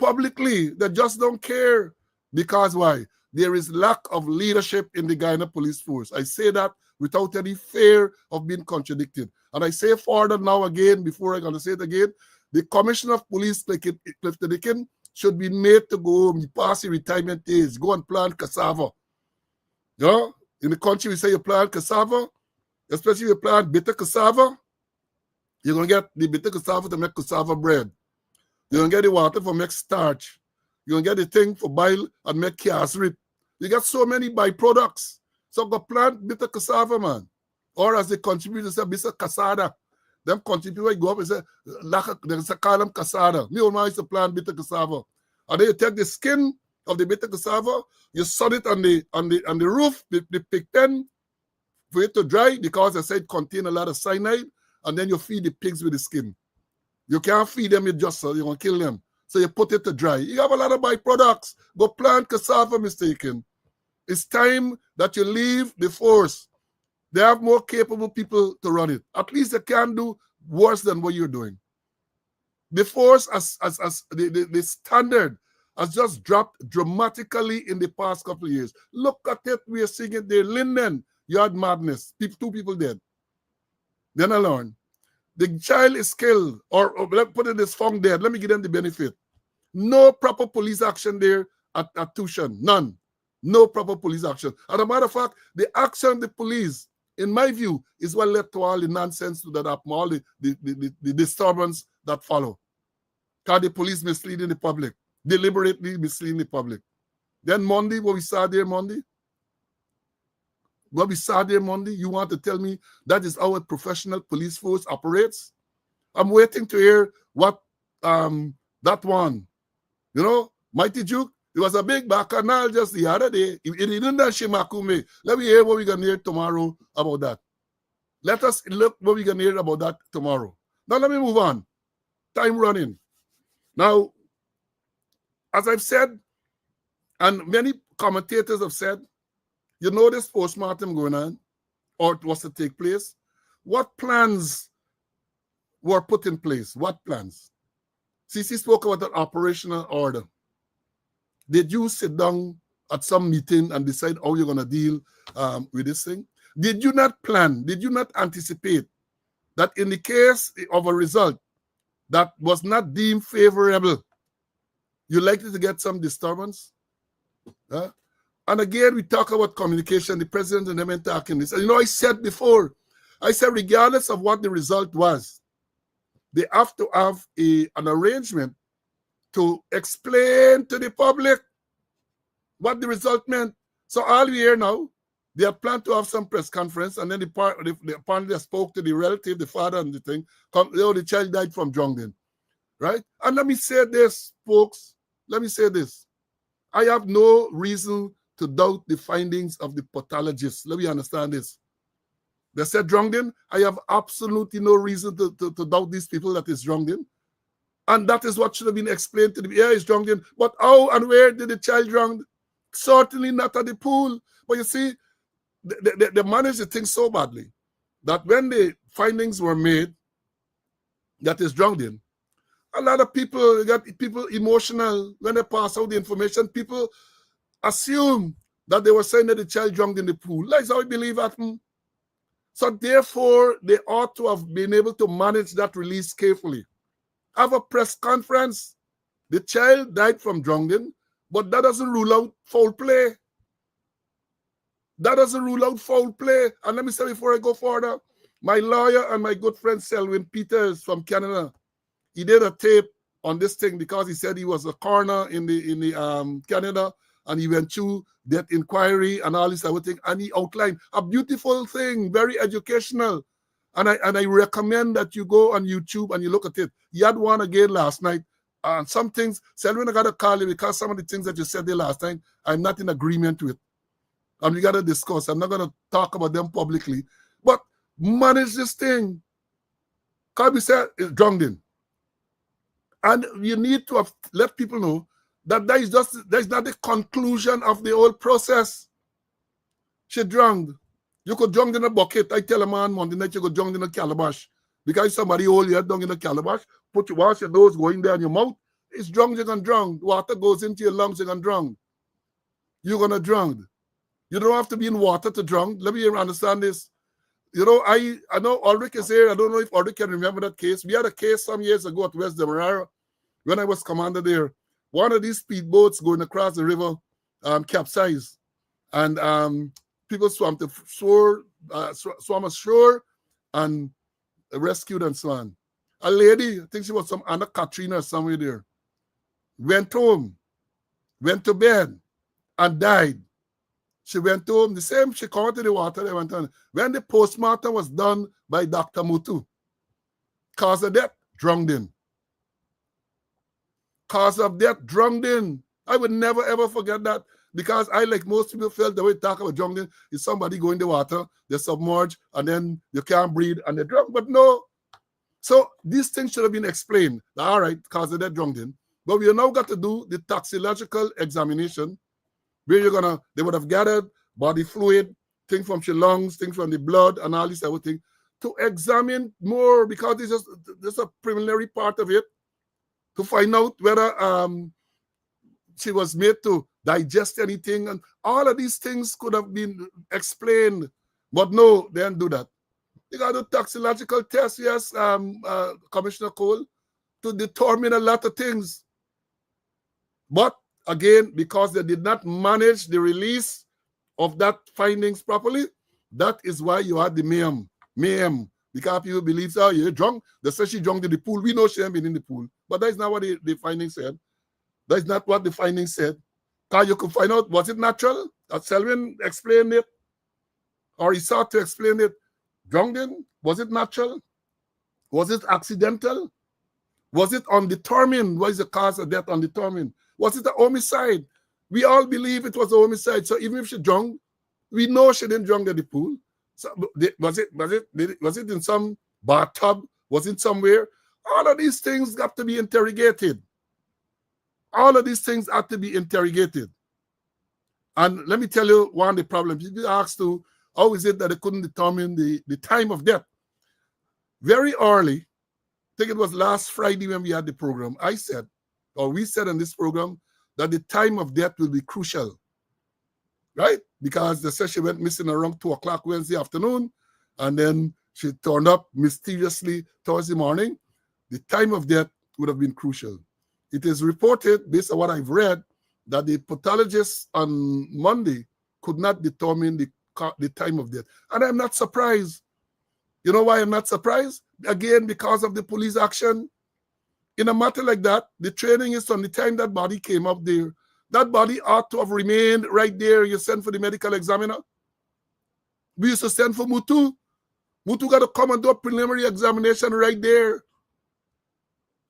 Publicly, they just don't care. Because why? There is lack of leadership in the Guyana police force. I say that without any fear of being contradicted. And I say further now again, before I'm going to say it again, the commissioner of police, Clifton Dickin, should be made to go home. He pass the retirement age, go and plant cassava. You know, in the country, we say you plant cassava, especially if you plant bitter cassava, you're going to get the bitter cassava to make cassava bread. You're going to get the water for make starch. You're going to get the thing for boil and make casserip. You get so many byproducts. So go plant bitter cassava, man. Or as they contribute, they say, bitter cassada. Them contribute, go up and say, they call them cassada. Me old man used to plant bitter cassava. And then you take the skin of the bitter cassava, you sun it on the roof, the pig pen, for it to dry, because they say it contain a lot of cyanide, and then you feed the pigs with the skin. You can't feed them with just so you're going to kill them. So you put it to dry. You have a lot of byproducts. Go plant cassava, mistaken. It's time that you leave the force. They have more capable people to run it. At least they can do worse than what you're doing. The force, as the standard, has just dropped dramatically in the past couple of years. Look at it. We are seeing it there. Linden, you had madness. Two people dead. Then alone. The child is killed, or let's put it this, found dead. Let me give them the benefit. No proper police action there at tuition. None. No proper police action. As a matter of fact, the action of the police, in my view, is what led to all the nonsense that happened, all the disturbance that follow. Because the police misleading the public, deliberately misleading the public. Then Monday, what we saw there Monday, you want to tell me that is how a professional police force operates? I'm waiting to hear what that one, Mighty Duke, it was a big bacchanal just the other day. It didn't Shimakume. Let me hear what we're going to hear tomorrow about that. Let us look what we're going to hear about that tomorrow. Now let me move on. Time running. Now, as I've said, and many commentators have said, this postmortem going on, or it was to take place. What plans were put in place? What plans? CC spoke about an operational order. Did you sit down at some meeting and decide how you're going to deal with this thing? Did you not plan? Did you not anticipate that in the case of a result that was not deemed favorable, you're likely to get some disturbance? And again, we talk about communication, the president and them talking this. And I said before, regardless of what the result was, they have to have an arrangement to explain to the public what the result meant. So all we hear now, they have planned to have some press conference, and then apparently they spoke to the relative, the father and the thing. The child died from drowning, right? And let me say this, folks. Let me say this. I have no reason to doubt the findings of the pathologists. Let me understand this. They said drowning. I have absolutely no reason to doubt these people that is drowning. And that is what should have been explained to them. Yeah, it's drowning. But how and where did the child drown? Certainly not at the pool. But you see, they managed the thing so badly that when the findings were made that is drowning, a lot of people got emotional when they pass out the information. People assume that they were saying that the child drowned in the pool. That's how I believe happened. So therefore, they ought to have been able to manage that release carefully. Have a press conference. The child died from drowning, but that doesn't rule out foul play. That doesn't rule out foul play. And let me say before I go further, my lawyer and my good friend Selwyn Peters from Canada, he did a tape on this thing because he said he was a coroner in the Canada, and he went through that inquiry and all this everything, and he outlined a beautiful thing, very educational. And I recommend that you go on YouTube and you look at it. He had one again last night. And some things, Selwyn, I got to call you because some of the things that you said there last time, I'm not in agreement with. And we got to discuss. I'm not going to talk about them publicly. But manage this thing. Because we said it's drowning. And you need to let people know that that is not the conclusion of the whole process. She drowned. You could drown in a bucket. I tell a man Monday night you could drown in a calabash. Because somebody hold your head down in a calabash, wash your nose, go in there in your mouth. It's drowned, you're going to drown. Water goes into your lungs, you're going to drown. You're going to drown. You don't have to be in water to drown. Let me understand this. I know Ulrich is here. I don't know if Ulrich can remember that case. We had a case some years ago at West Demerara when I was commander there. One of these speedboats going across the river capsized. And people swam ashore and rescued and so on. A lady, I think she was some Anna Katrina or somewhere there, went home, went to bed, and died. She went home, the same, she came to the water, they went on. When the postmortem was done by Dr. Mutu, cause of death, drowning. Cause of death, drowning. I would never ever forget that because I, like most people, felt the way we talk about drowning is somebody go in the water, they submerge, and then you can't breathe and they drown. But no. So these things should have been explained. All right, cause of death, drowning. But we have now got to do the toxicological examination where they would have gathered body fluid, things from your lungs, things from the blood, and all this everything to examine more because this is a preliminary part of it to find out whether she was made to digest anything, and all of these things could have been explained. But no, they didn't do that. You got to do toxicological tests, yes, Commissioner Cole, to determine a lot of things. But again, because they did not manage the release of that findings properly, that is why you had the mayhem. Because people believe, oh, you're drunk. They say she drunk in the pool. We know she ain't been in the pool. But that is not what the findings said. That is not what the findings said. Because you could find out, was it natural? Selwyn explained it. Or he sought to explain it. Drunken? Was it natural? Was it accidental? Was it undetermined? What is the cause of death undetermined? Was it a homicide? We all believe it was a homicide. So even if she drunk, we know she didn't drunk at the pool. So was it in some bathtub? Was it somewhere? All of these things got to be interrogated. All of these things have to be interrogated. And let me tell you one of the problems. People ask to, how is it that they couldn't determine the time of death? Very early, I think it was last Friday when we had the program, I said, or we said in this program, that the time of death will be crucial, right? Because they said she went missing around 2 o'clock Wednesday afternoon, and then she turned up mysteriously Thursday morning. The time of death would have been crucial. It is reported, based on what I've read, that the pathologist on Monday could not determine the time of death. And I'm not surprised. You know why I'm not surprised? Again, because of the police action. In a matter like that, the training is from the time that body came up there. That body ought to have remained right there. You send for the medical examiner. We used to send for Mutu. Mutu got to come and do a preliminary examination right there.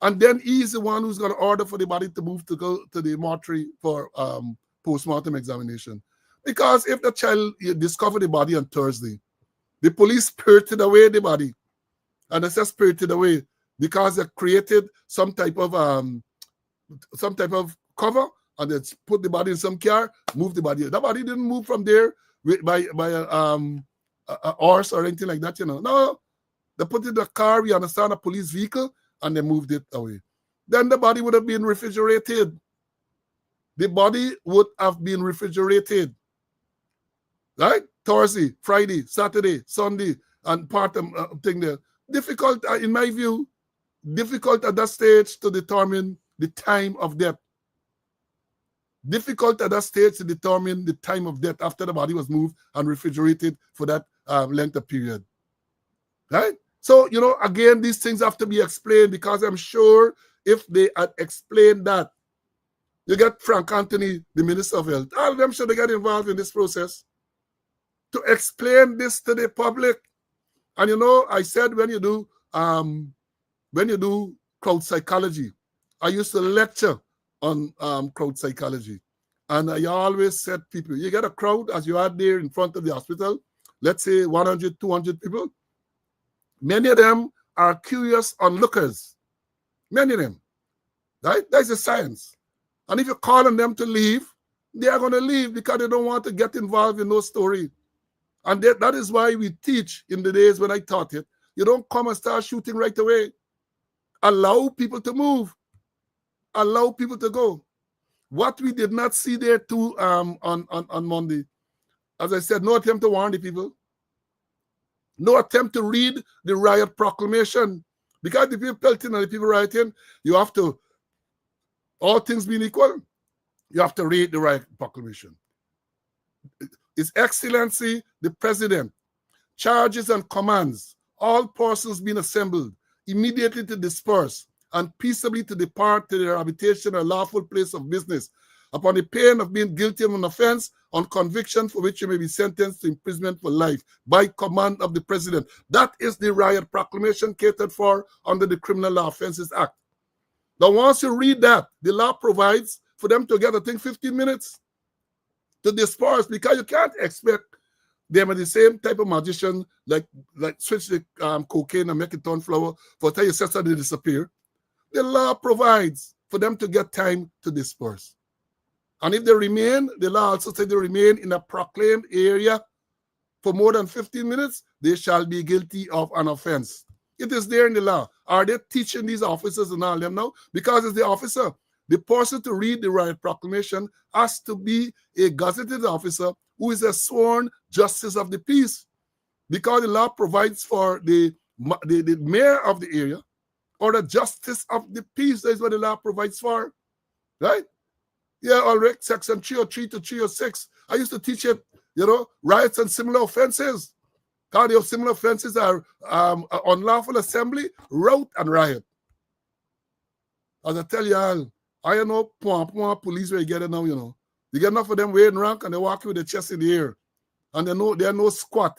And then he's the one who's going to order for the body to move to go to the mortuary for post-mortem examination. Because if the child discovered the body on Thursday, the police spirited away the body. And they said spirited away because they created some type of cover, and they put the body in some car, move the body. The body didn't move from there by a horse or anything like that, you know. No, they put it in the car, we understand, a police vehicle, and they moved it away. Then the body would have been refrigerated. The body would have been refrigerated. Right? Thursday, Friday, Saturday, Sunday, and part of thing there. Difficult, in my view, difficult at that stage to determine the time of death. Difficult at that stage to determine the time of death after the body was moved and refrigerated for that length of period. Right? So, you know, again, these things have to be explained, because I'm sure if they had explained that, you get Frank Anthony, the Minister of Health, all of them should have got involved in this process to explain this to the public. And you know, I said when you do crowd psychology, I used to lecture on crowd psychology. And I always said, people, you get a crowd as you are there in front of the hospital, let's say 100, 200 people. Many of them are curious onlookers. Many of them, right? That's a science. And if you call on them to leave, they are going to leave because they don't want to get involved in no story. And that is why we teach in the days when I taught it. You don't come and start shooting right away. Allow people to move. Allow people to go. What we did not see there too on Monday, as I said, no attempt to warn the people. No attempt to read the riot proclamation. Because the people pelting and the people rioting, you have to, all things being equal, you have to read the riot proclamation. His Excellency, the President, charges and commands all persons being assembled immediately to disperse and peaceably to depart to their habitation or lawful place of business upon the pain of being guilty of an offense on conviction for which you may be sentenced to imprisonment for life by command of the President. That is the riot proclamation catered for under the Criminal Law Offences Act. Now, once you read that, the law provides for them to get, I think, 15 minutes to disperse, because you can't expect them at the same type of magician like switch the cocaine and make it turn flour for tell your sister to disappear. The law provides for them to get time to disperse. And if they remain, the law also says they remain in a proclaimed area for more than 15 minutes, they shall be guilty of an offense. It is there in the law. Are they teaching these officers and all them now? Because it's the officer. The person to read the riot proclamation has to be a gazetted officer who is a sworn justice of the peace. because the law provides for the mayor of the area or the justice of the peace. That is what the law provides for, right? Yeah, already section 303 to 306. I used to teach it, riots and similar offenses. Cardio similar offenses are unlawful assembly, rout, and riot. As I tell you all, I know police where you get it now, You get enough of them wearing rank and they walk with their chest in the air. And they are no squat.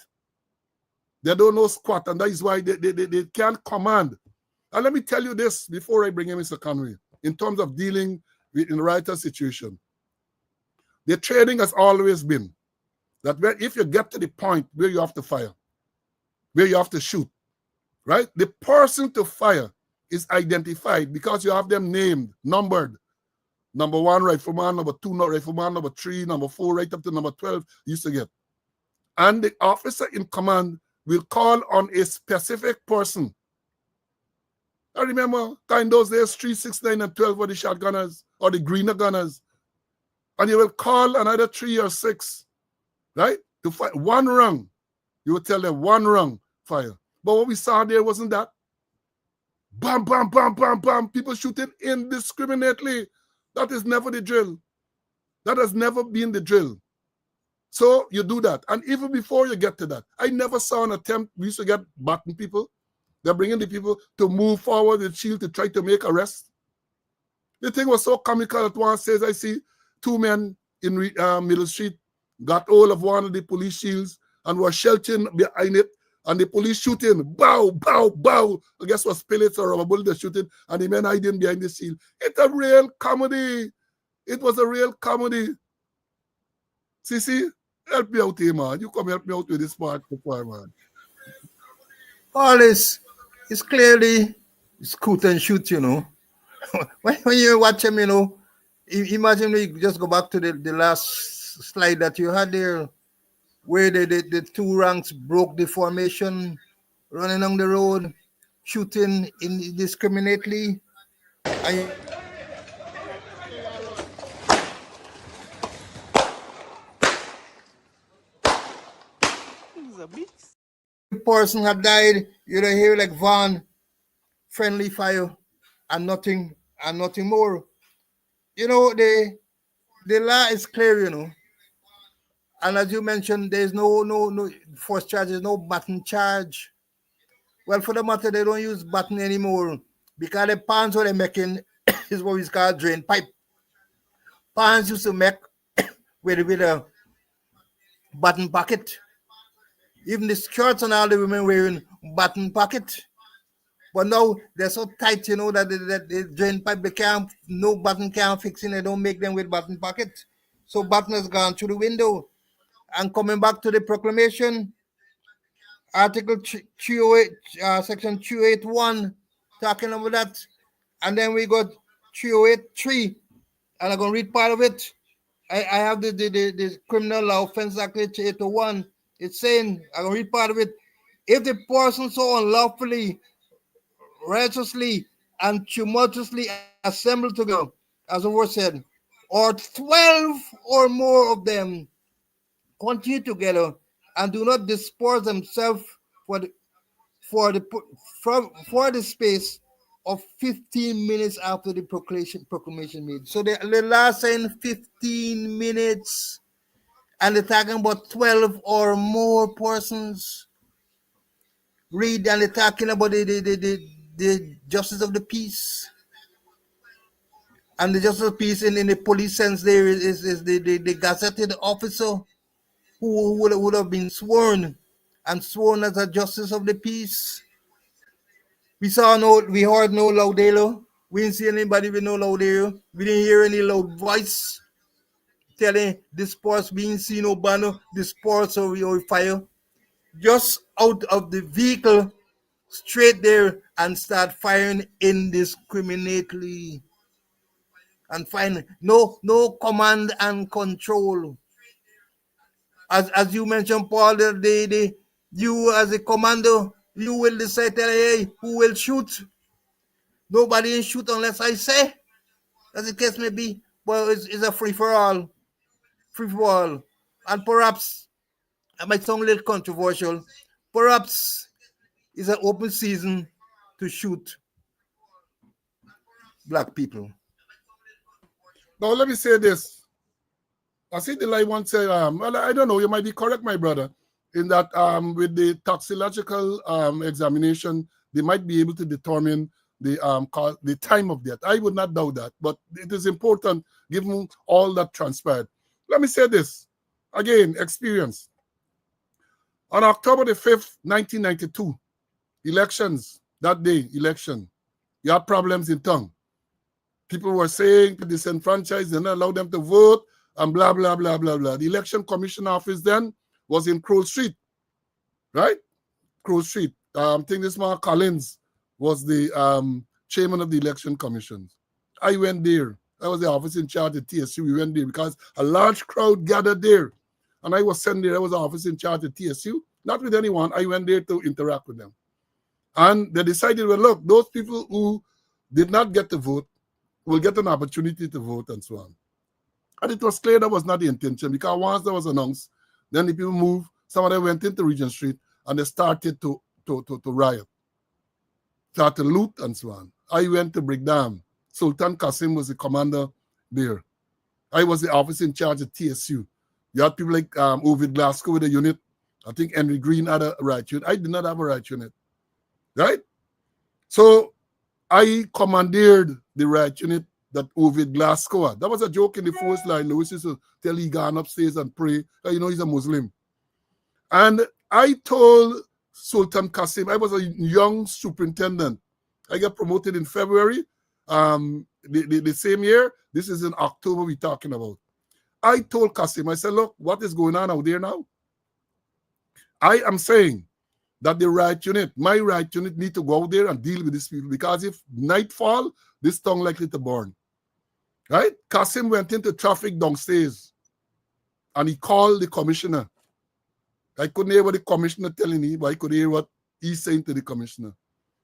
They don't know squat, and that is why they can't command. And let me tell you this before I bring in Mr. Conway, in terms of dealing with in the writer situation. The training has always been that if you get to the point where you have to fire, where you have to shoot, right? The person to fire is identified because you have them named, numbered. Number 1, rifleman, number 2, not rifleman, number 3, number 4, right up to number 12, you used to get. And the officer in command will call on a specific person. I remember in those days, 3, 6, 9, and 12 were the shotgunners or the greener gunners. And you will call another 3 or 6, right? To fight one round. You will tell them 1 round fire. But what we saw there wasn't that. Bam, bam, bam, bam, bam. People shooting indiscriminately. That is never the drill. That has never been the drill. So you do that. And even before you get to that, I never saw an attempt. We used to get button people. They're bringing the people to move forward with shield to try to make arrests. The thing was so comical that one says, I see 2 men in Middle Street got hold of one of the police shields and were sheltering behind it. And the police shooting, bow, bow, bow. I guess was pellets or rubber bullet they're shooting, and the men hiding behind the shield. It's a real comedy. It was a real comedy. See, help me out here, man. You come help me out with this part before, man. All this is clearly scoot and shoot, when you watch him, imagine we just go back to the last slide that you had there, where the 2 ranks broke the formation, running on the road, shooting indiscriminately. And the person had died, you don't hear like Van, friendly fire, and nothing more. The law is clear, And as you mentioned, there's no force charges, no button charge. Well, for the matter, they don't use button anymore because the pans what they're making is what we call drain pipe. Pans used to make with a button pocket. Even the skirts and all the women wearing button pocket. But now they're so tight, that the drain pipe, no button can't fix it. They don't make them with button pocket. So button has gone through the window. And coming back to the proclamation, Article 308, Section 381, talking about that. And then we got 308.3, and I'm going to read part of it. I have the Criminal Law Offense Act 801. It's saying, I'm going to read part of it. If the person so unlawfully, righteously, and tumultuously assembled together, as the word said, or 12 or more of them continue together and do not disperse themselves for the space of 15 minutes after the proclamation made. So the last saying 15 minutes, and they're talking about 12 or more persons. Read, and they're talking about the justice of the peace. And the justice of peace in the police sense there is the gazetted officer who would have been sworn as a justice of the peace. We heard no loudelo. We didn't see anybody with no loudelo. We didn't hear any loud voice telling disperse being seen or banner, disperse or fire. Just out of the vehicle, straight there, and start firing indiscriminately. And find no command and control. As you mentioned, Paul, you as a commander, you will decide, hey, who will shoot. Nobody will shoot unless I say, as the case may be. Well, it's a free-for-all. And perhaps, it might sound a little controversial, perhaps it's an open season to shoot black people. Now let me say this. I see the lie one say, well, I don't know, you might be correct, my brother, in that with the toxicological examination, they might be able to determine the time of death. I would not doubt that, but it is important given all that transpired. Let me say this, again, experience. On October the 5th, 1992, elections, that day, election, you had problems in tongue. People were saying to disenfranchise, they not allow them to vote, and blah, blah, blah, blah, blah. The election commission office then was in Crow Street, right? Crow Street. I think this man Collins was the chairman of the election commissions. I went there. I was the office in charge at TSU. We went there because a large crowd gathered there. And I was sent there. I was the office in charge at TSU. Not with anyone. I went there to interact with them. And they decided, well, look, those people who did not get to vote will get an opportunity to vote and so on. And it was clear that was not the intention, because once that was announced, then the people moved. Some of them went into Regent Street and they started to riot, started to loot and so on. I went to break down. Sultan Qasim was the commander there. I was the officer in charge of TSU. You had people like Ovid Glasgow with a unit. I think Henry Green had a riot unit. I did not have a riot unit, right? So I commandeered the riot unit that Ovid Glasgow had. That was a joke in the first line. Lewis used to tell he gone upstairs and pray. You know, he's a Muslim. And I told Sultan Qasim, I was a young superintendent. I got promoted in February. The same year. This is in October we're talking about. I told Qasim, I said, look, what is going on out there now? I am saying that the riot unit, my riot unit, need to go out there and deal with these people, because if nightfall, this tongue likely to burn. Right? Qasim went into traffic downstairs and he called the commissioner. I couldn't hear what the commissioner telling me, but I could hear what he's saying to the commissioner.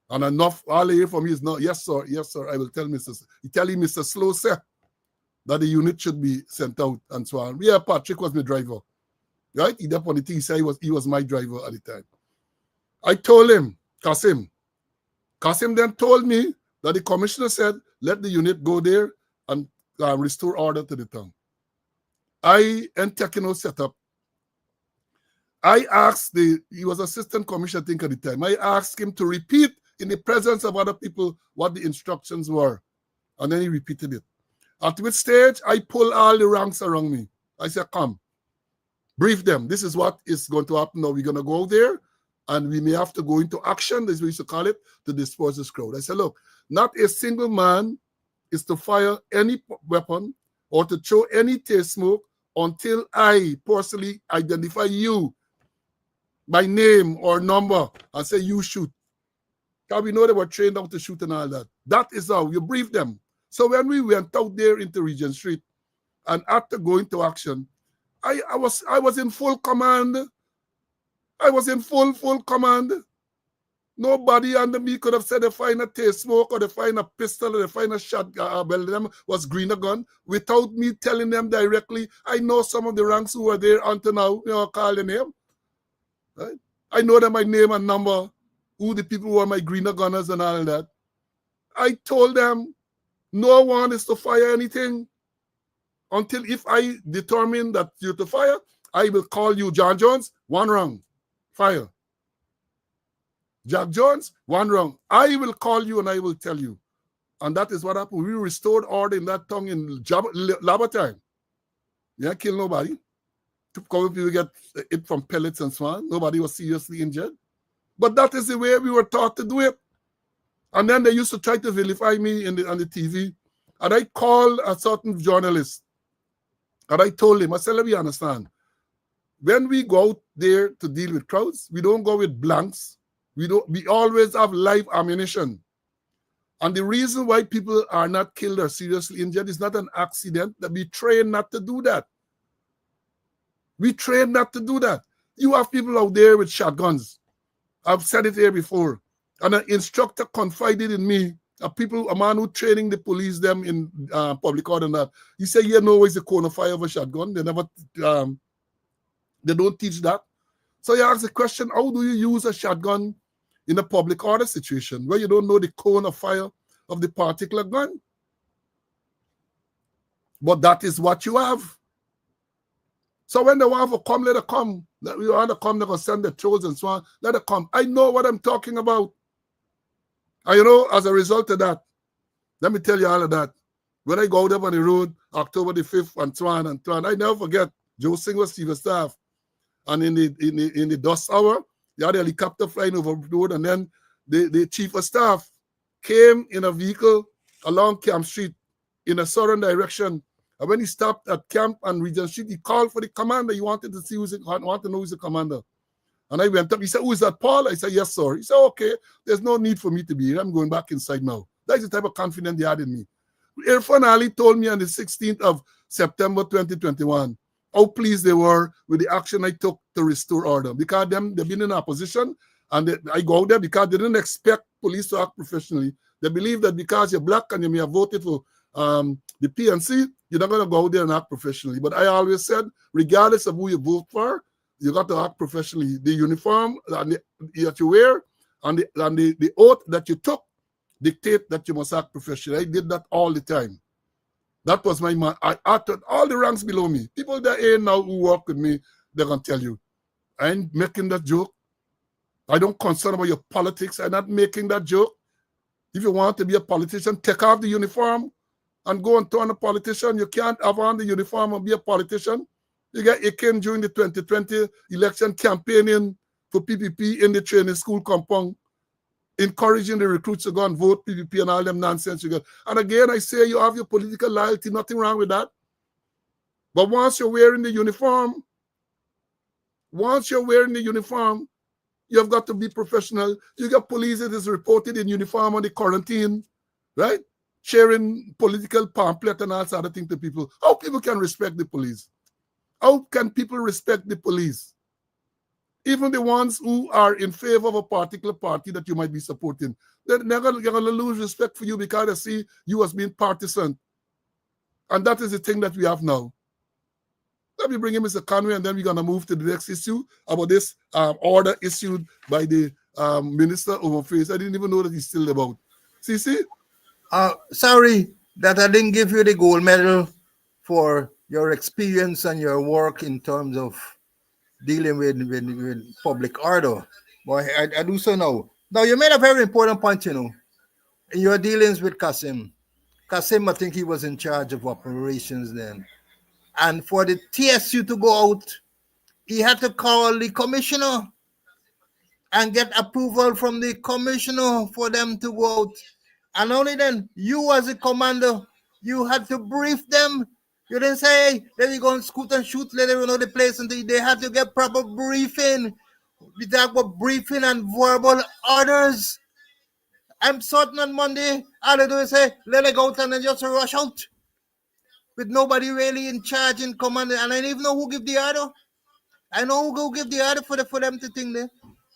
And enough, all I hear from me is, no, yes, sir, I will tell Mr. He tell him, Mr. Slow, sir, that the unit should be sent out and so on. Yeah, Patrick was my driver. Right? He did on the thing, he said he was my driver at the time. I told him, Qasim then told me that the commissioner said, let the unit go there and restore order to the town. I and Tekino set up. I asked he was assistant commissioner, I think, at the time. I asked him to repeat in the presence of other people what the instructions were. And then he repeated it. At which stage, I pulled all the ranks around me. I said, come, brief them. This is what is going to happen now. We're going to go there and we may have to go into action, as we used to call it, to disperse this crowd. I said, look, not a single man is to fire any weapon or to throw any tear smoke until I personally identify you by name or number and say you shoot. Because we know they were trained out to shoot and all that. That is how you brief them. So when we went out there into Regent Street and after going to action, I was in full command. I was in full command. Nobody under me could have said they find a tear smoke or they find a pistol or they find a shot. Them was green a gun without me telling them directly. I know some of the ranks who were there until now. You know, call the name. Right? I know them by name and number. Who the people who are my greener gunners and all that. I told them no one is to fire anything until if I determine that you're to fire, I will call you John Jones, 1 round, fire. Jack Jones, 1 round. I will call you and I will tell you. And that is what happened. We restored order in that tongue in lava time. Yeah, kill nobody. A couple people get it from pellets and so on. Nobody was seriously injured. But that is the way we were taught to do it. And then they used to try to vilify me on the TV. And I called a certain journalist. And I told him, I said, let me understand. When we go out there to deal with crowds, we don't go with blanks. We always have live ammunition. And the reason why people are not killed or seriously injured is not an accident. That we train not to do that. We train not to do that. You have people out there with shotguns. I've said it here before. And an instructor confided in me, a man who training the police them in public order and that. He said, you know, it's a cone of fire of a shotgun. They don't teach that. So you ask the question, how do you use a shotgun in a public order situation where you don't know the cone of fire of the particular gun? But that is what you have. So when they want to come, let them come. We want to come, they're going to send the trolls and so on. Let them come. I know what I'm talking about. And you know, as a result of that, let me tell you all of that. When I go out on the road, October the 5th, and so on, I never forget, Joe Singh was chief of staff. And in the dust hour, you had a helicopter flying over the road, and then the chief of staff came in a vehicle along Camp Street in a southern direction. And when he stopped at Camp and Regent Street, he called for the commander. He wanted to see want to know who's the commander. And I went up. He said, "Who is that, Paul?" I said, "Yes, sir." He said, "Okay, there's no need for me to be here. I'm going back inside now." That's the type of confidence they had in me. Irfan Ali told me on the 16th of September 2021 how pleased they were with the action I took to restore order, because they've been in opposition, and I go out there because they didn't expect police to act professionally. They believe that because you're black and you may have voted for the PNC, you're not going to go out there and act professionally. But I always said, regardless of who you vote for, you got to act professionally. The uniform that you wear and the oath that you took dictate that you must act professionally. I did that all the time. That was my man. I acted all the ranks below me. People that ain't now who work with me, they're going to tell you, I ain't making that joke. I don't concern about your politics. I'm not making that joke. If you want to be a politician, take off the uniform and go and turn a politician. You can't have on the uniform and be a politician. It came during the 2020 election campaigning for PPP in the training school compound, encouraging the recruits to go and vote PPP and all them nonsense you got. And again, I say you have your political loyalty, nothing wrong with that. But once you're wearing the uniform, you have got to be professional. You got police that is reported in uniform on the quarantine, right? Sharing political pamphlet and all sort of things to people. How people can respect the police? How can people respect the police? Even the ones who are in favor of a particular party that you might be supporting, they're going to lose respect for you because they see you as being partisan. And that is the thing that we have now. Let me bring in Mr. Conway, and then we're going to move to the next issue about this order issued by the Minister of Affairs. I didn't even know that he's still about. See? Sorry that I didn't give you the gold medal for your experience and your work in terms of dealing with public order. But I do so now. Now, you made a very important point, in your dealings with Kasim. Kasim, I think he was in charge of operations then. And for the TSU to go out, he had to call the commissioner and get approval from the commissioner for them to go out. And only then, you as a commander, you had to brief them. You didn't say, hey, then you go and scoot and shoot, let everyone know the place. And they had to get proper briefing. We talk about briefing and verbal orders. I'm certain on Monday, all they do is say, let it go out and then just rush out. With nobody really in charge in command. And I don't even know who give the order. I know who go give the order for them to think there.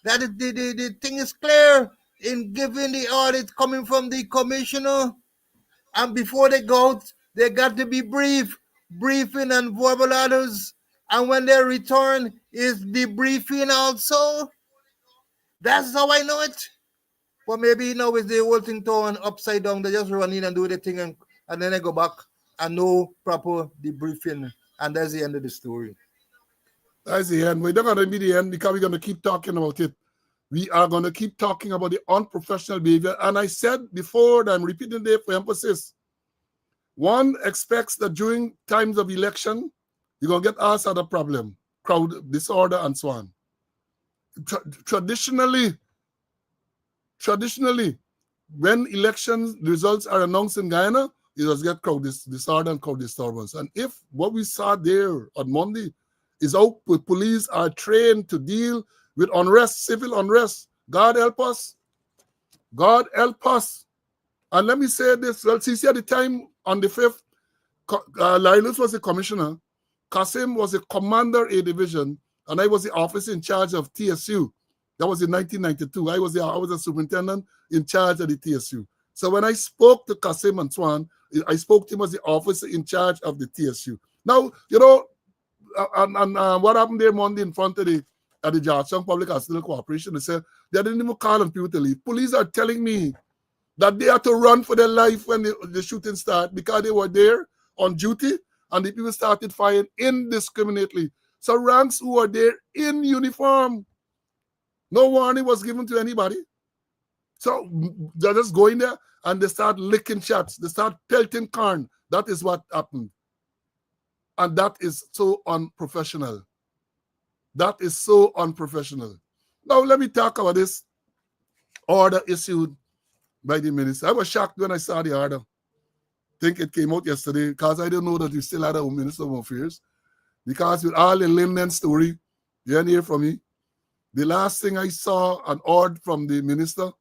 That is, the thing is clear in giving the order. It's coming from the commissioner. And before they go out, they got to be briefing and verbal orders. And when they return, is debriefing also. That's how I know it. But maybe now with the whole thing turned upside down, they just run in and do the thing and then they go back and no proper debriefing. And that's the end of the story. That's the end. We're not going to be the end because we're going to keep talking about it. We are going to keep talking about the unprofessional behavior. And I said before, and I'm repeating it for emphasis, one expects that during times of election, you're going to get all sorts of problem, crowd disorder, and so on. Traditionally, when election results are announced in Guyana, you just get crowd disorder and crowd disturbance. And if what we saw there on Monday is how police are trained to deal with unrest, civil unrest, God help us. God help us. And let me say this. Well, see, at the time on the 5th, Linus was the commissioner, Kasim was the commander A division, and I was the officer in charge of TSU. That was in 1992. I was a superintendent in charge of the TSU. So when I spoke to Kasim and Swan, I spoke to him as the officer in charge of the TSU. Now, and what happened there Monday in front of the at the Georgetown Public Hospital Corporation. They said they didn't even call on people to leave. Police are telling me that they had to run for their life when the shooting started because they were there on duty and the people started firing indiscriminately. So ranks who were there in uniform, no warning was given to anybody. So they're just going there and they start licking shots. They start pelting corn. That is what happened. And that is so unprofessional. That is so unprofessional. Now let me talk about this order issued by the minister. I was shocked when I saw the order. I think it came out yesterday because I didn't know that we still had a Minister of Home Affairs. Because with all the Linden story, you didn't hear from me. The last thing I saw an order from the Minister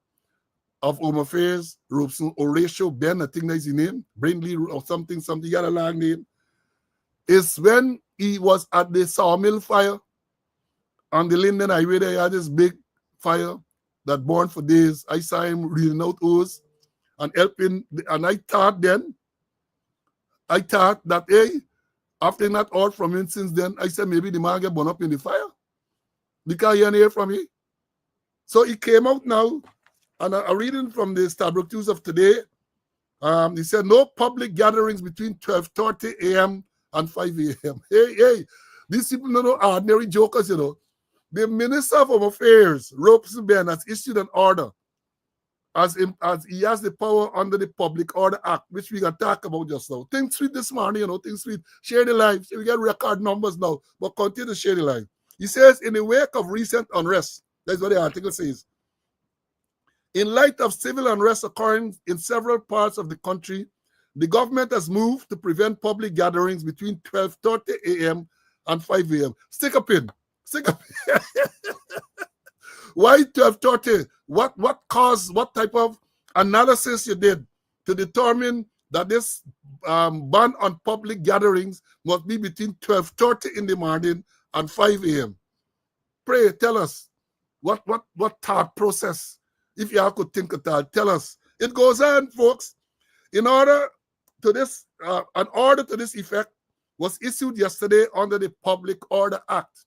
of Home Affairs, Horatio Ben, I think that's his name, Brindley or something, he got a long name, is when he was at the sawmill fire on the Linden Highway. They had this big fire that burned for days. I saw him reading out hose and helping, and I thought that, hey, after that order from him since then, I said maybe the man get burned up in the fire because he didn't hear from me. So he came out now, and I'm reading from the Stabrook News of today. He said no public gatherings between 12:30 a.m. and 5 a.m. Hey, these people are no ordinary jokers, you know. The Minister of Home Affairs, Robeson Ben, has issued an order as he has the power under the Public Order Act, which we can talk about just now. Things sweet this morning, you know, things sweet. Share the live. We got record numbers now, but continue to share the live. He says, in the wake of recent unrest, that's what the article says, in light of civil unrest occurring in several parts of the country, the government has moved to prevent public gatherings between 12:30 a.m. and 5 a.m. Stick a pin. Stick a pin. Why 12:30? What caused, what type of analysis you did to determine that this ban on public gatherings must be between 12:30 in the morning and 5 a.m.? Pray, tell us what thought process, if you could think of that, tell us. It goes on, folks. In order to this, an order to this effect was issued yesterday under the Public Order Act.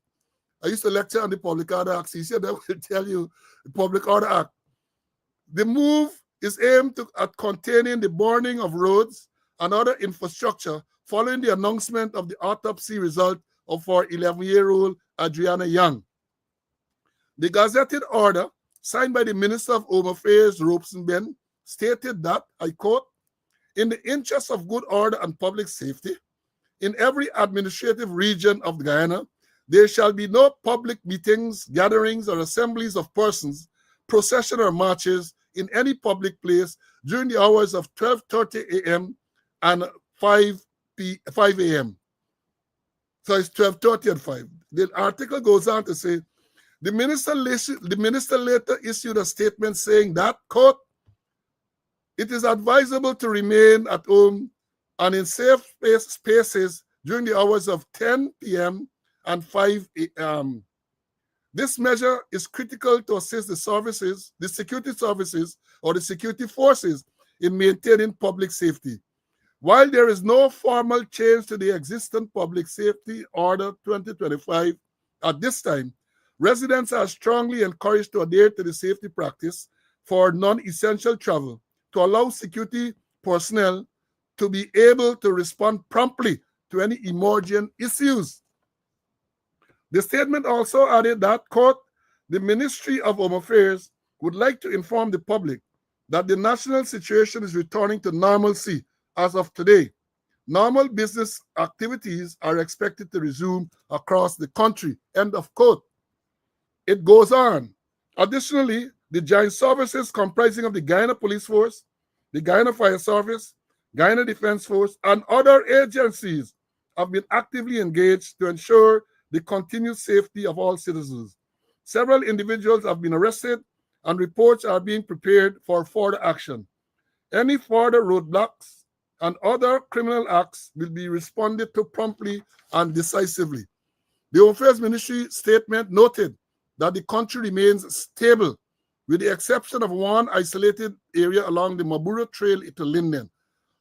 I used to lecture on the Public Order Act. He said I will tell you the Public Order Act. The move is aimed at containing the burning of roads and other infrastructure following the announcement of the autopsy result of our 11-year-old Adriana Young. The gazetted order, signed by the Minister of Home Affairs, Robeson Ben, stated that, I quote, in the interest of good order and public safety, in every administrative region of Guyana, there shall be no public meetings, gatherings, or assemblies of persons, procession or marches in any public place during the hours of 12:30 a.m. and 5 a.m. So it's 12:30 and 5. The article goes on to say, the minister later issued a statement saying that, quote, it is advisable to remain at home and in safe spaces during the hours of 10 p.m. and 5 a.m. This measure is critical to assist the security services, or the security forces in maintaining public safety. While there is no formal change to the existing Public Safety Order 2025 at this time, residents are strongly encouraged to adhere to the safety practice for non-essential travel to allow security personnel to be able to respond promptly to any emergent issues. The statement also added that, quote, the Ministry of Home Affairs would like to inform the public that the national situation is returning to normalcy as of today. Normal business activities are expected to resume across the country, end of quote. It goes on. Additionally, the joint services comprising of the Guyana Police Force, the Guyana Fire Service, Guyana Defense Force, and other agencies have been actively engaged to ensure the continued safety of all citizens. Several individuals have been arrested and reports are being prepared for further action. Any further roadblocks and other criminal acts will be responded to promptly and decisively. The Home Affairs Ministry statement noted that the country remains stable with the exception of one isolated area along the Mabura Trail to Linden.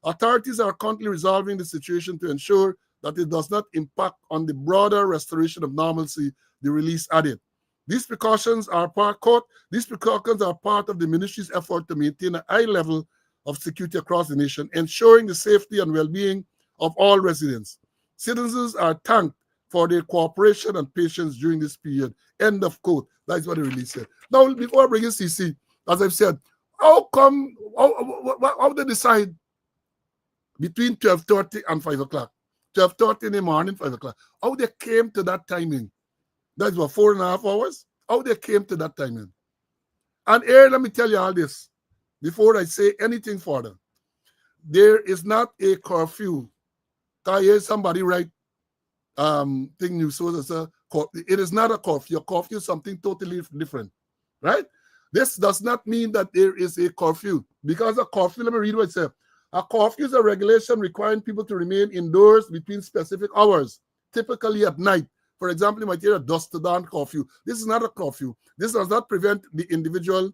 Authorities are currently resolving the situation to ensure that it does not impact on the broader restoration of normalcy, the release added. These precautions are part of the ministry's effort to maintain a high level of security across the nation, ensuring the safety and well-being of all residents. Citizens are thanked for their cooperation and patience during this period. End of quote. That's what the release said. Now, before I bring in CC, as I've said, how they decide between 12:30 and 5 o'clock? 12:30 in the morning, 5 o'clock. How they came to that timing? That's what, 4.5 hours? How they came to that timing? And here, let me tell you all this before I say anything further. There is not a curfew. I hear somebody write thing news sources. It is not a curfew. A curfew is something totally different, right? This does not mean that there is a curfew, because a curfew, let me read what it says. A curfew is a regulation requiring people to remain indoors between specific hours, typically at night. For example, you might hear a dusk to dawn curfew. This is not a curfew. This does not prevent the individual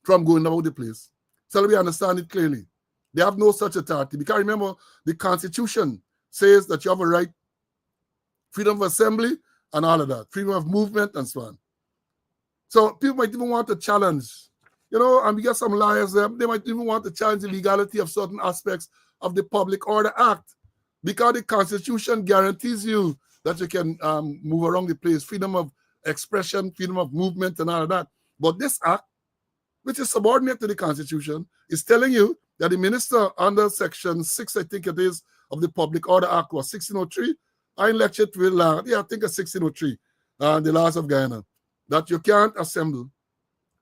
from going about the place. So let me understand it clearly. They have no such authority. Because remember, the Constitution says that you have a right, freedom of assembly and all of that, freedom of movement and so on. So people might even want to challenge, and we got some lawyers there, they might even want to challenge the legality of certain aspects of the Public Order Act, because the Constitution guarantees you that you can move around the place, freedom of expression, freedom of movement and all of that. But this act, which is subordinate to the Constitution, is telling you that the minister under Section 6, I think it is, of the Public Order Act was 1603. I lectured with, I think it's 1603, the laws of Guyana, that you can't assemble.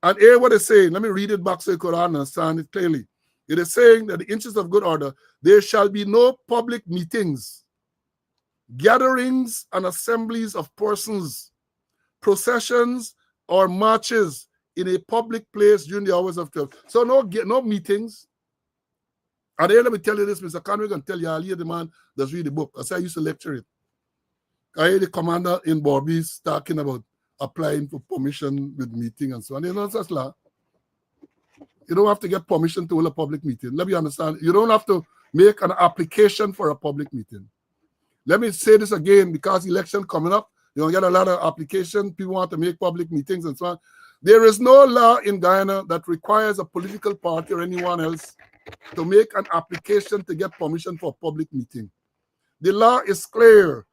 And here what it's saying, let me read it back so you could understand it clearly. It is saying that in the interest of good order, there shall be no public meetings, gatherings and assemblies of persons, processions or marches in a public place during the hours of 12. So no meetings. And then let me tell you this, Mr. Conway can tell you, I'll hear the man that's read the book. As I used to lecture it. I hear the commander in Barbies talking about applying for permission with meeting and so on. Such law. You don't have to get permission to hold a public meeting. Let me understand. You don't have to make an application for a public meeting. Let me say this again, because election coming up, you get a lot of applications. People want to make public meetings and so on. There is no law in Guyana that requires a political party or anyone else to make an application to get permission for a public meeting. The law is clear.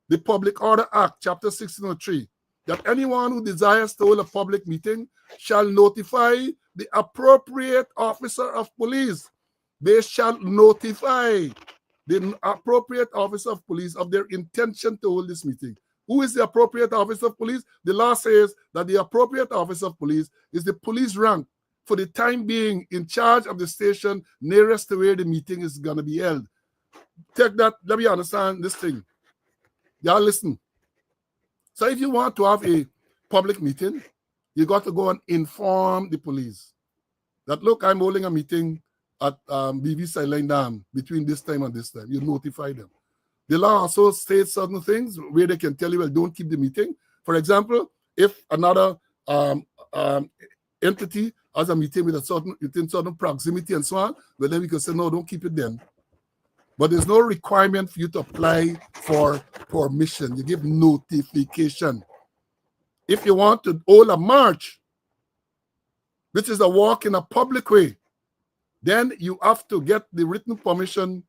The Public Order Act, Chapter 1603, that anyone who desires to hold a public meeting shall notify the appropriate officer of police. They shall notify the appropriate officer of police of their intention to hold this meeting. Who is the appropriate officer of police? The law says that the appropriate officer of police is the police rank for the time being in charge of the station nearest to where the meeting is going to be held. Take that, let me understand this thing. Y'all listen. So if you want to have a public meeting, you got to go and inform the police that, look, I'm holding a meeting at BV Sideline Dam between this time and this time. You notify them. The law also states certain things where they can tell you, well, don't keep the meeting. For example, if another entity has a meeting with within certain proximity and so on, well, then we can say, no, don't keep it then. But there's no requirement for you to apply for permission. You give notification. If you want to hold a march, which is a walk in a public way, then you have to get the written permission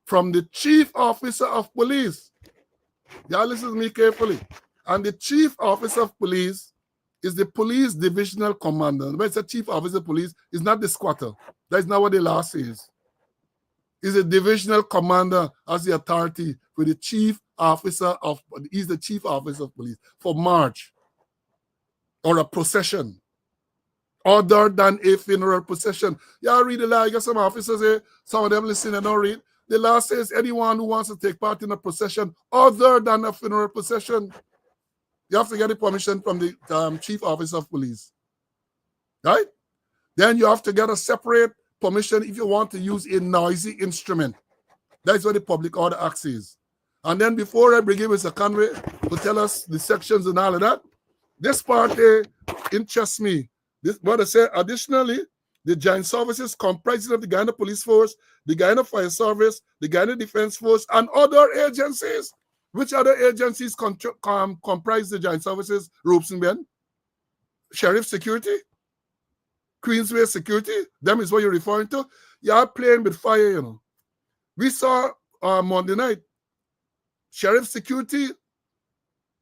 from the chief officer of police. Y'all listen to me carefully. And the chief officer of police is the police divisional commander. When it's a chief officer of police, it's not the squatter. That's not what the law says. Is a divisional commander as the authority for the chief officer of, he's the chief officer of police for march or a procession other than a funeral procession. Y'all read the law. You got some officers here, some of them listen and don't read. The law says anyone who wants to take part in a procession other than a funeral procession, you have to get the permission from the chief officer of police. Right? Then you have to get a separate permission if you want to use a noisy instrument. That's what the Public Order Act says. And then before I bring in Mr. Conway to tell us the sections and all of that, this part interests me. This, what I say, additionally, the joint services comprising of the Guyana Police Force, the Guyana Fire Service, the Guyana Defense Force, and other agencies Which other agencies comprise the joint services? Ropes and Bend, Sheriff Security, Queensway Security. Them is what you're referring to. You are playing with fire, you know. We saw Monday night, Sheriff Security,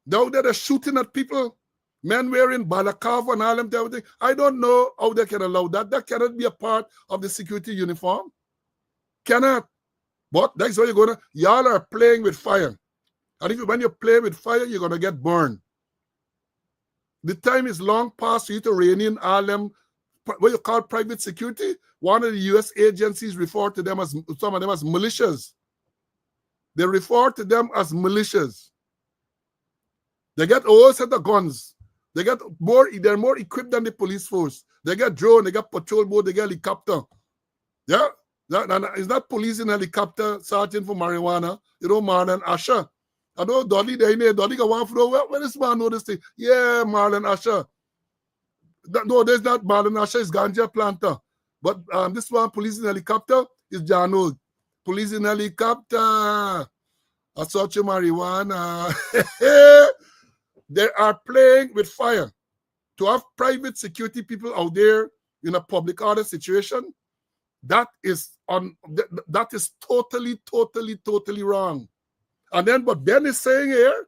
they're shooting at people, men wearing balaclava and all them everything. I don't know how they can allow that. That cannot be a part of the security uniform. Cannot. But that's what you're gonna. Y'all are playing with fire, and when you play with fire, you're gonna get burned. The time is long past for you to rein in all them what you call private security. One of the U.S. agencies refer to them as some of them as militias. They refer to them as militias. They get a whole set of guns. They're more equipped than the police force. They get drone, they get patrol boat, they get helicopter. Yeah. It's not police in helicopter searching for marijuana. You know, Marlon Asher. I know Dolly there in there. Dolly got one floor. Where this man know this thing? Yeah, Marlon Asher. No, there's not Marlon Asher, it's ganja planter. But this one, police in helicopter, is Jano. Police in helicopter. I search marijuana. They are playing with fire. To have private security people out there in a public order situation, that is totally wrong. And then what Ben is saying here,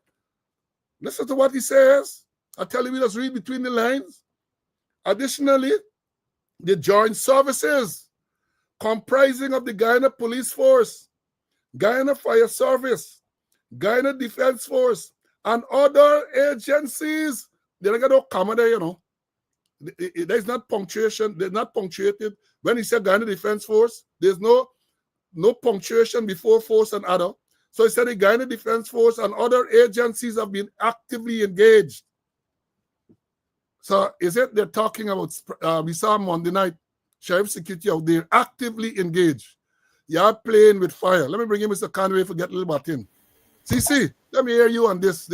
listen to what he says. I tell you, just read between the lines. Additionally, the joint services comprising of the Guyana Police Force, Guyana Fire Service, Guyana Defense Force, and other agencies, they're not going to come there, you know. There's not punctuation. They're not punctuated. When he said Guyana Defense Force, there's no punctuation before force and other. So he said the Guyana Defense Force and other agencies have been actively engaged. So is it they're talking about, we saw Monday night, Sheriff Security out there actively engaged. You're playing with fire. Let me bring in Mr. Conway for get a little bit in. CC, let me hear you on this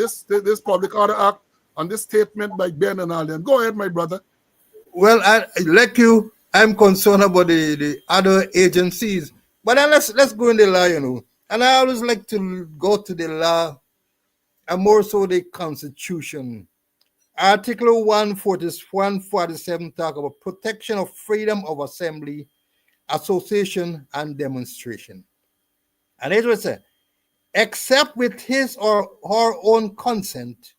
Public Order Act, on this statement by Ben and all them. Go ahead, my brother. Well, like you, I'm concerned about the other agencies. But then let's go in the law, you know. And I always like to go to the law, and more so the Constitution. Article 147 talk about protection of freedom of assembly, association, and demonstration. And it will say, except with his or her own consent,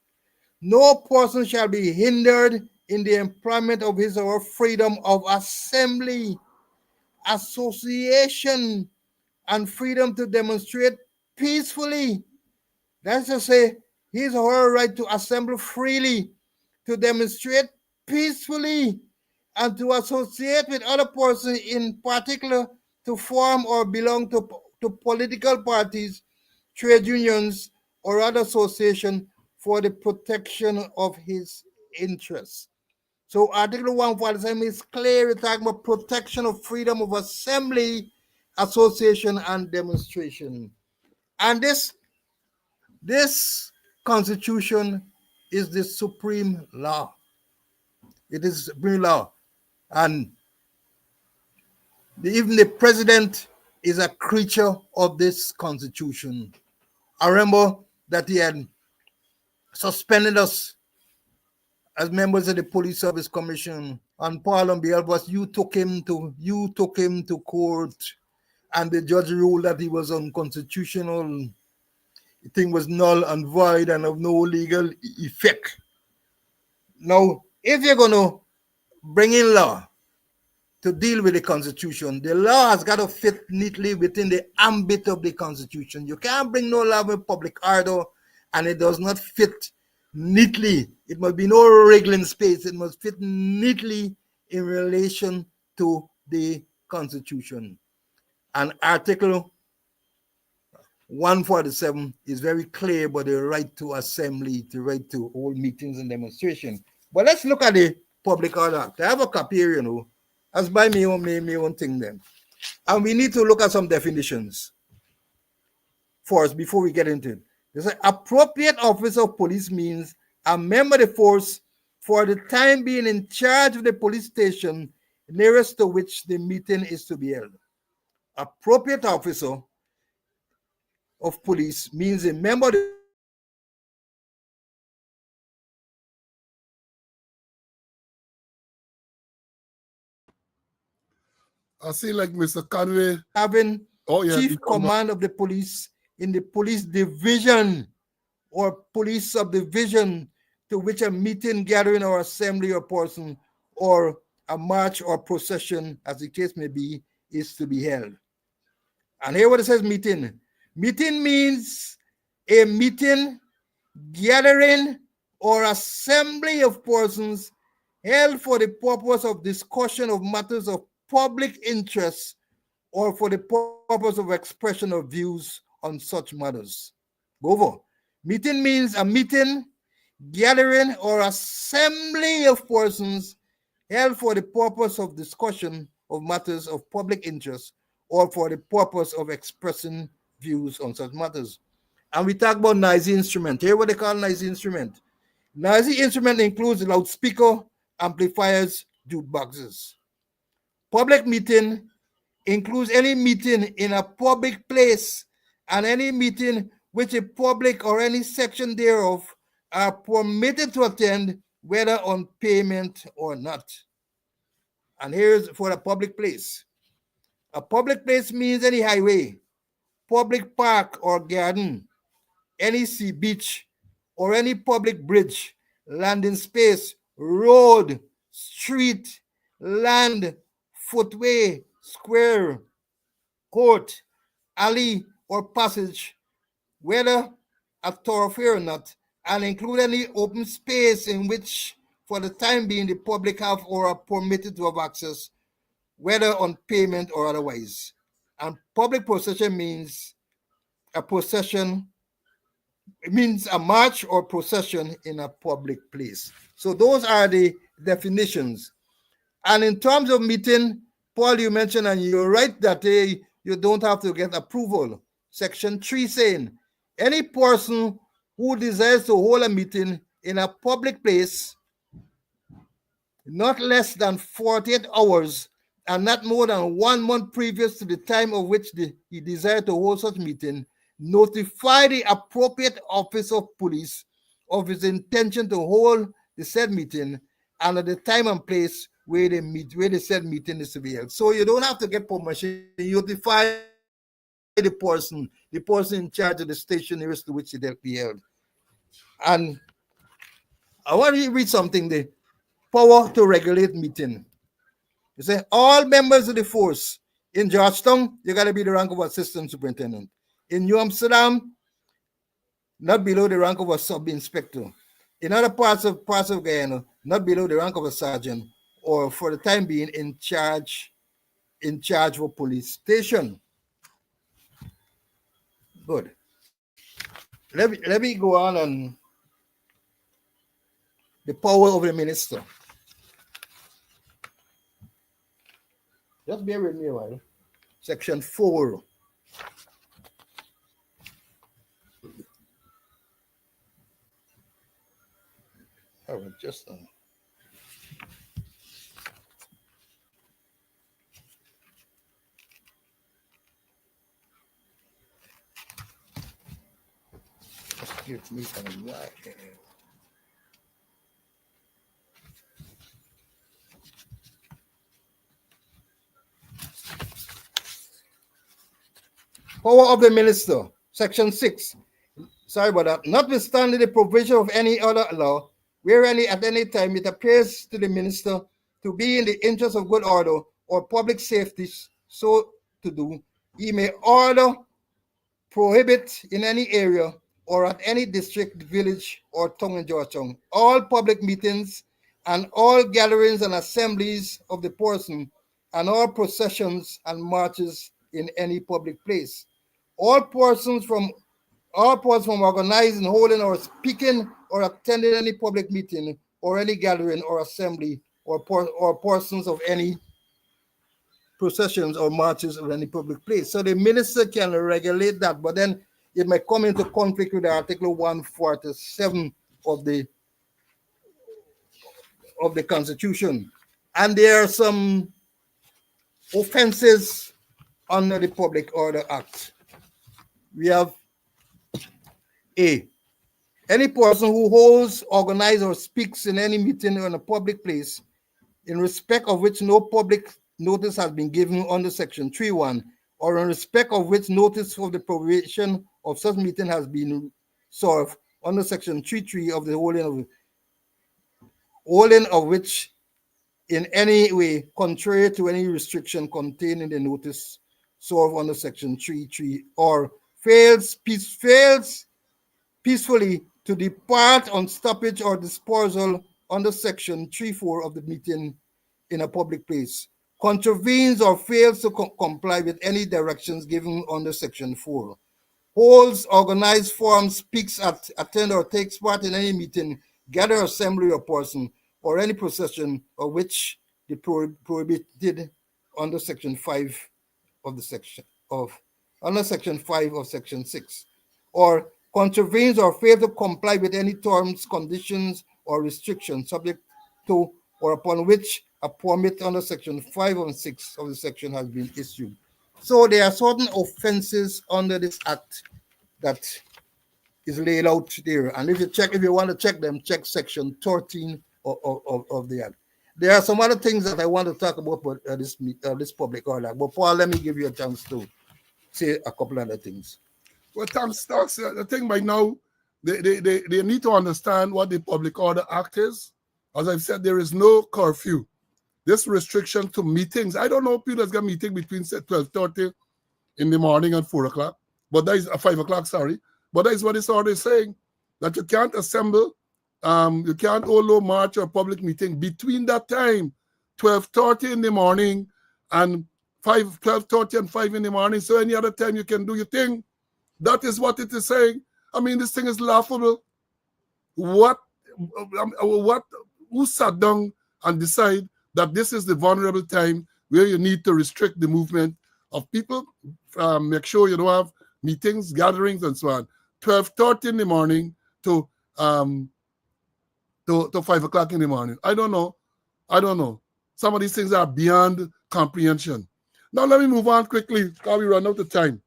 no person shall be hindered in the employment of his or her freedom of assembly, association, and freedom to demonstrate peacefully. That's to say, his or her right to assemble freely, to demonstrate peacefully, and to associate with other persons, in particular to form or belong to political parties, trade unions, or other association for the protection of his interests. So Article 147 is clear. It's talking about protection of freedom of assembly, association, and demonstration. And this Constitution is the supreme law. It is supreme law. And even the president is a creature of this Constitution. I remember that he had suspended us as members of the Police Service Commission, and Paul on behalf of us, you took him to court, and the judge ruled that he was unconstitutional. The thing was null and void and of no legal effect. Now, if you're going to bring in law to deal with the Constitution, the law has got to fit neatly within the ambit of the Constitution. You can't bring no law with public order and it does not fit neatly. It must be no wriggling space. It must fit neatly in relation to the Constitution. And Article 147 is very clear about the right to assembly, the right to hold meetings and demonstration. But let's look at the Public Order Act. I have a copy here, you know, as by me own thing then. And we need to look at some definitions first before we get into it. They say appropriate officer of police means a member of the force for the time being in charge of the police station nearest to which the meeting is to be held. Appropriate officer of police means a member of the I see like Mr. Conway. Having Oh yeah, chief command of the police in the police division or police subdivision to which a meeting, gathering, or assembly or person, or a march or procession, as the case may be, is to be held. And here what it says meeting. Meeting means a meeting, gathering, or assembly of persons held for the purpose of discussion of matters of public interest or for the purpose of expression of views on such matters. Go over. Meeting means a meeting, gathering, or assembly of persons held for the purpose of discussion of matters of public interest or for the purpose of expressing views on such matters. And we talk about noisy instrument. Here what they call noisy instrument. Noisy instrument includes loudspeaker, amplifiers, jukeboxes. Public meeting includes any meeting in a public place and any meeting which a public or any section thereof are permitted to attend, whether on payment or not. And here's for a public place. A public place means any highway, public park or garden, any sea beach, or any public bridge, landing space, road, street, land, footway, square, court, alley, or passage, whether a thoroughfare or not, and include any open space in which, for the time being, the public have or are permitted to have access, whether on payment or otherwise. And public procession means a procession, it means a march or procession in a public place. So those are the definitions. And in terms of meeting, Paul, you mentioned, and you're right, that you don't have to get approval. Section 3 saying, any person who desires to hold a meeting in a public place not less than 48 hours and not more than 1 month previous to the time of which he desired to hold such meeting, notify the appropriate officer of police of his intention to hold the said meeting and at the time and place where the said meeting is to be held. So you don't have to get permission. You notify the person in charge of the station nearest to which it will be held. And I want to read something there. Power to regulate meeting. You say all members of the force in Georgetown, you got to be the rank of assistant superintendent. In New Amsterdam, not below the rank of a sub-inspector. In other parts of Guyana, not below the rank of a sergeant, or for the time being in charge of a police station. Good. Let me go on the power of the minister. Just bear with me a while. Section 4. All right, just give me some right here. Power of the minister, section 6. Sorry about that. Notwithstanding the provision of any other law, wherein at any time it appears to the minister to be in the interest of good order or public safety so to do, he may order, prohibit in any area or at any district, village, or town in Georgetown all public meetings and all gatherings and assemblies of the person and all processions and marches in any public place. All persons from organizing, holding, or speaking or attending any public meeting or any gathering or assembly or persons of any processions or marches of any public place. So the minister can regulate that, but then it may come into conflict with Article 147 of the Constitution. And there are some offenses under the Public Order Act. We have A, any person who holds, organizes, or speaks in any meeting or in a public place in respect of which no public notice has been given under Section 3.1, or in respect of which notice of the provision of such meeting has been served under Section 3.3 of the holding of which in any way contrary to any restriction contained in the notice served under Section 3.3, or fails peacefully to depart on stoppage or dispersal under Section 3.4 of the meeting in a public place, contravenes or fails to comply with any directions given under Section 4, holds organized forums, speaks at, attend or takes part in any meeting, gather, assembly or person, or any procession of which the prohibited under Section 5 of the section of under Section 5 of Section 6, or contravenes or fail to comply with any terms, conditions, or restrictions subject to or upon which a permit under Section 5 and 6 of the section has been issued. So there are certain offenses under this act that is laid out there. And if you want to check them, check Section 13 of the act. There are some other things that I want to talk about, but this public order. But Paul, let me give you a chance to say a couple other things. Well, thanks. The thing by now, they need to understand what the Public Order Act is. As I've said, there is no curfew. This restriction to meetings. I don't know people that's got meeting between 12:30 in the morning and 4 o'clock. But that is 5 o'clock, sorry. But that is what this order is saying. That you can't assemble, you can't hold no march or public meeting between that time, 12:30 in the morning and 12:30 and 5 in the morning. So any other time you can do your thing. That is what it is saying. I mean, this thing is laughable. Who sat down and decide that this is the vulnerable time where you need to restrict the movement of people? Make sure you don't have meetings, gatherings, and so on. 12:30 in the morning to 5 o'clock in the morning. I don't know. Some of these things are beyond comprehension. Now let me move on quickly because we run out of time.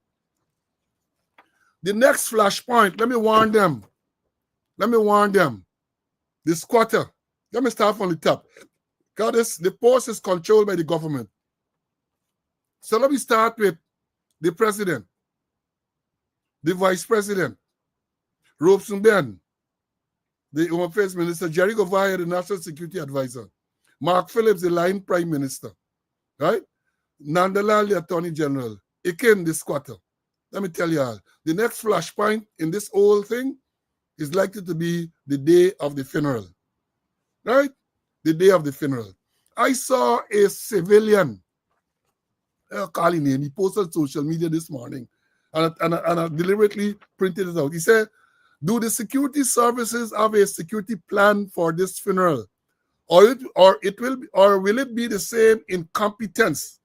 The next flashpoint, let me warn them. The squatter. Let me start from the top. Because the post is controlled by the government. So let me start with the president, the vice president, Robeson Ben, the Home Affairs Minister, Jerry Govaya, the National Security Advisor, Mark Phillips, the line Prime Minister, right? Nandalal, the Attorney General, Ikin, the squatter. Let me tell you all, the next flashpoint in this whole thing is likely to be the day of the funeral, right? The day of the funeral. I saw a civilian, calling him, he posted on social media this morning, and I deliberately printed it out. He said, do the security services have a security plan for this funeral? Or will it be the same incompetence?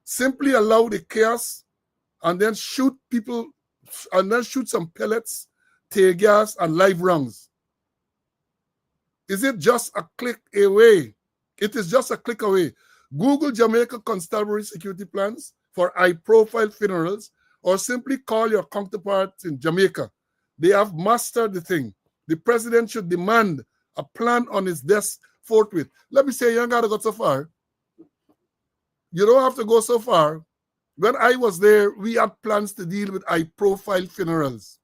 Simply allow the chaos and then shoot people, and then shoot some pellets, tear gas, and live rounds. Is it just a click away? It is just a click away. Google Jamaica Constabulary security plans for high-profile funerals, or simply call your counterparts in Jamaica. They have mastered the thing. The president should demand a plan on his desk forthwith. Let me say, you ain't got to go so far. You don't have to go so far. When I was there, we had plans to deal with high-profile funerals.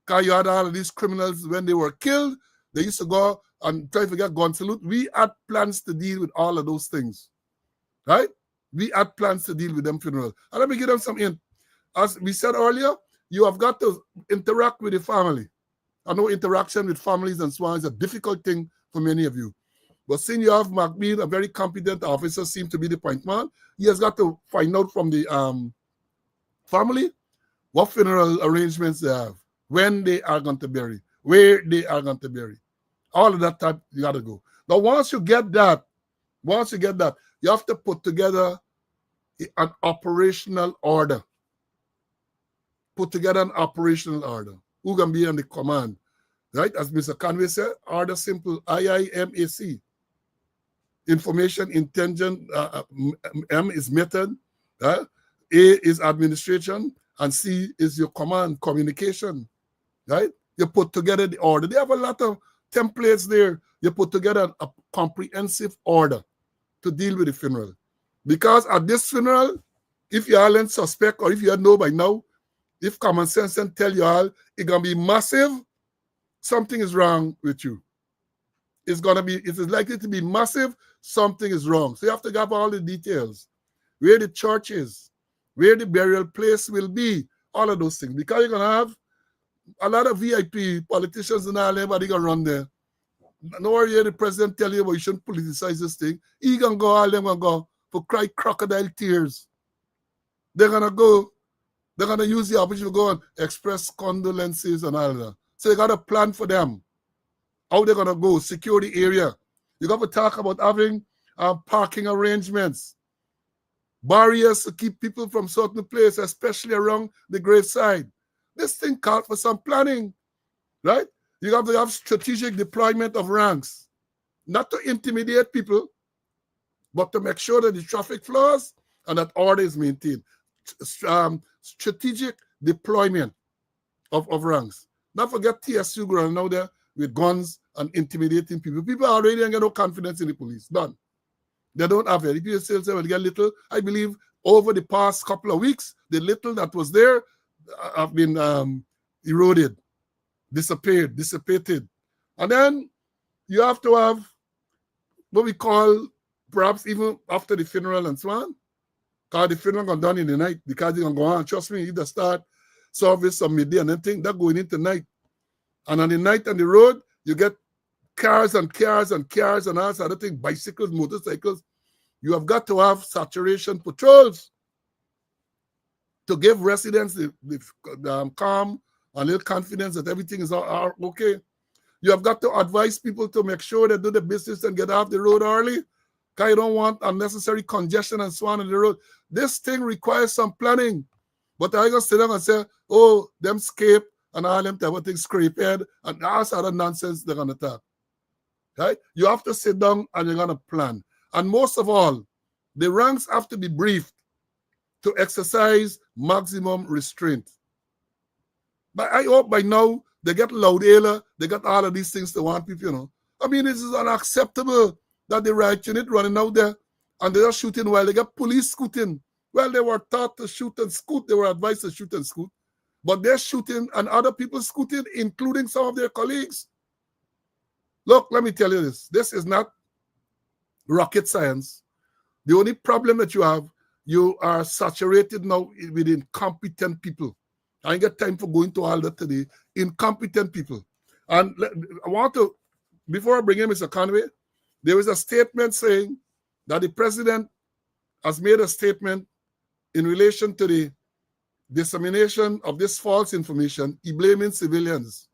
Because you had all of these criminals, when they were killed, they used to go and try to get gun salute. We had plans to deal with all of those things, right? We had plans to deal with them funerals. And let me give them some hint. As we said earlier, you have got to interact with the family. I know interaction with families and so on is a difficult thing for many of you. But since you have McBean, a very competent officer, seems to be the point man, he has got to find out from the family what funeral arrangements they have, when they are going to bury, where they are going to bury. All of that type, you got to go. Now, once you get that, you have to put together an operational order. Put together an operational order. Who can be on the command? Right? As Mr. Conway said, order simple, IIMAC. Information, intention, M is method, A is administration, and C is your command, communication, right? You put together the order. They have a lot of templates there. You put together a comprehensive order to deal with the funeral. Because at this funeral, if you all ain't suspect or if you know by now, if common sense and tell you all it's gonna be massive, something is wrong with you. It is likely to be massive, something is wrong. So you have to have all the details. Where the church is, where the burial place will be, all of those things. Because you're gonna have a lot of VIP politicians and all, everybody gonna run there. No worry, the president tell you, but you shouldn't politicize this thing. He gonna go, all them gonna go for cry crocodile tears. They're gonna use the opportunity to go and express condolences and all that. So you gotta plan for them. How they're gonna go, secure the area. You got to talk about having parking arrangements, barriers to keep people from certain places, especially around the graveside. This thing called for some planning, right? You have to have strategic deployment of ranks, not to intimidate people, but to make sure that the traffic flows and that order is maintained. Strategic deployment of ranks. Not forget TSU going out there with guns and intimidating people. People already ain't got no confidence in the police. None. They don't have it. If you still say, well, get little, I believe over the past couple of weeks, the little that was there have been eroded, dissipated. And then you have to have what we call, perhaps even after the funeral and so on, because the funeral gone done in the night, because they're going to go on. Trust me, either start service or midday and anything, they're going into night. And on the night on the road, you get cars and cars and cars and all sorts of things, bicycles, motorcycles. You have got to have saturation patrols to give residents the calm and little confidence that everything is all okay. You have got to advise people to make sure they do the business and get off the road early, because you don't want unnecessary congestion and so on the road. This thing requires some planning. But I going to sit down and say, oh, them scape and all them type of things, scrape head, and all sort of nonsense they're going to talk. Right? You have to sit down and you're going to plan. And most of all, the ranks have to be briefed to exercise maximum restraint. But I hope by now they get loud, they got all of these things to want people, you know. I mean, this is unacceptable that the right unit running out there and they're shooting while they got police scooting. Well, they were taught to shoot and scoot. They were advised to shoot and scoot. But they're shooting and other people scooting, including some of their colleagues. Look, let me tell you this. This is not rocket science. The only problem that you are saturated now with incompetent people. I ain't got time for going to all that today. Incompetent people. And I want to, before I bring in Mr. Conway, there was a statement saying that the president has made a statement in relation to the dissemination of this false information. He blaming civilians.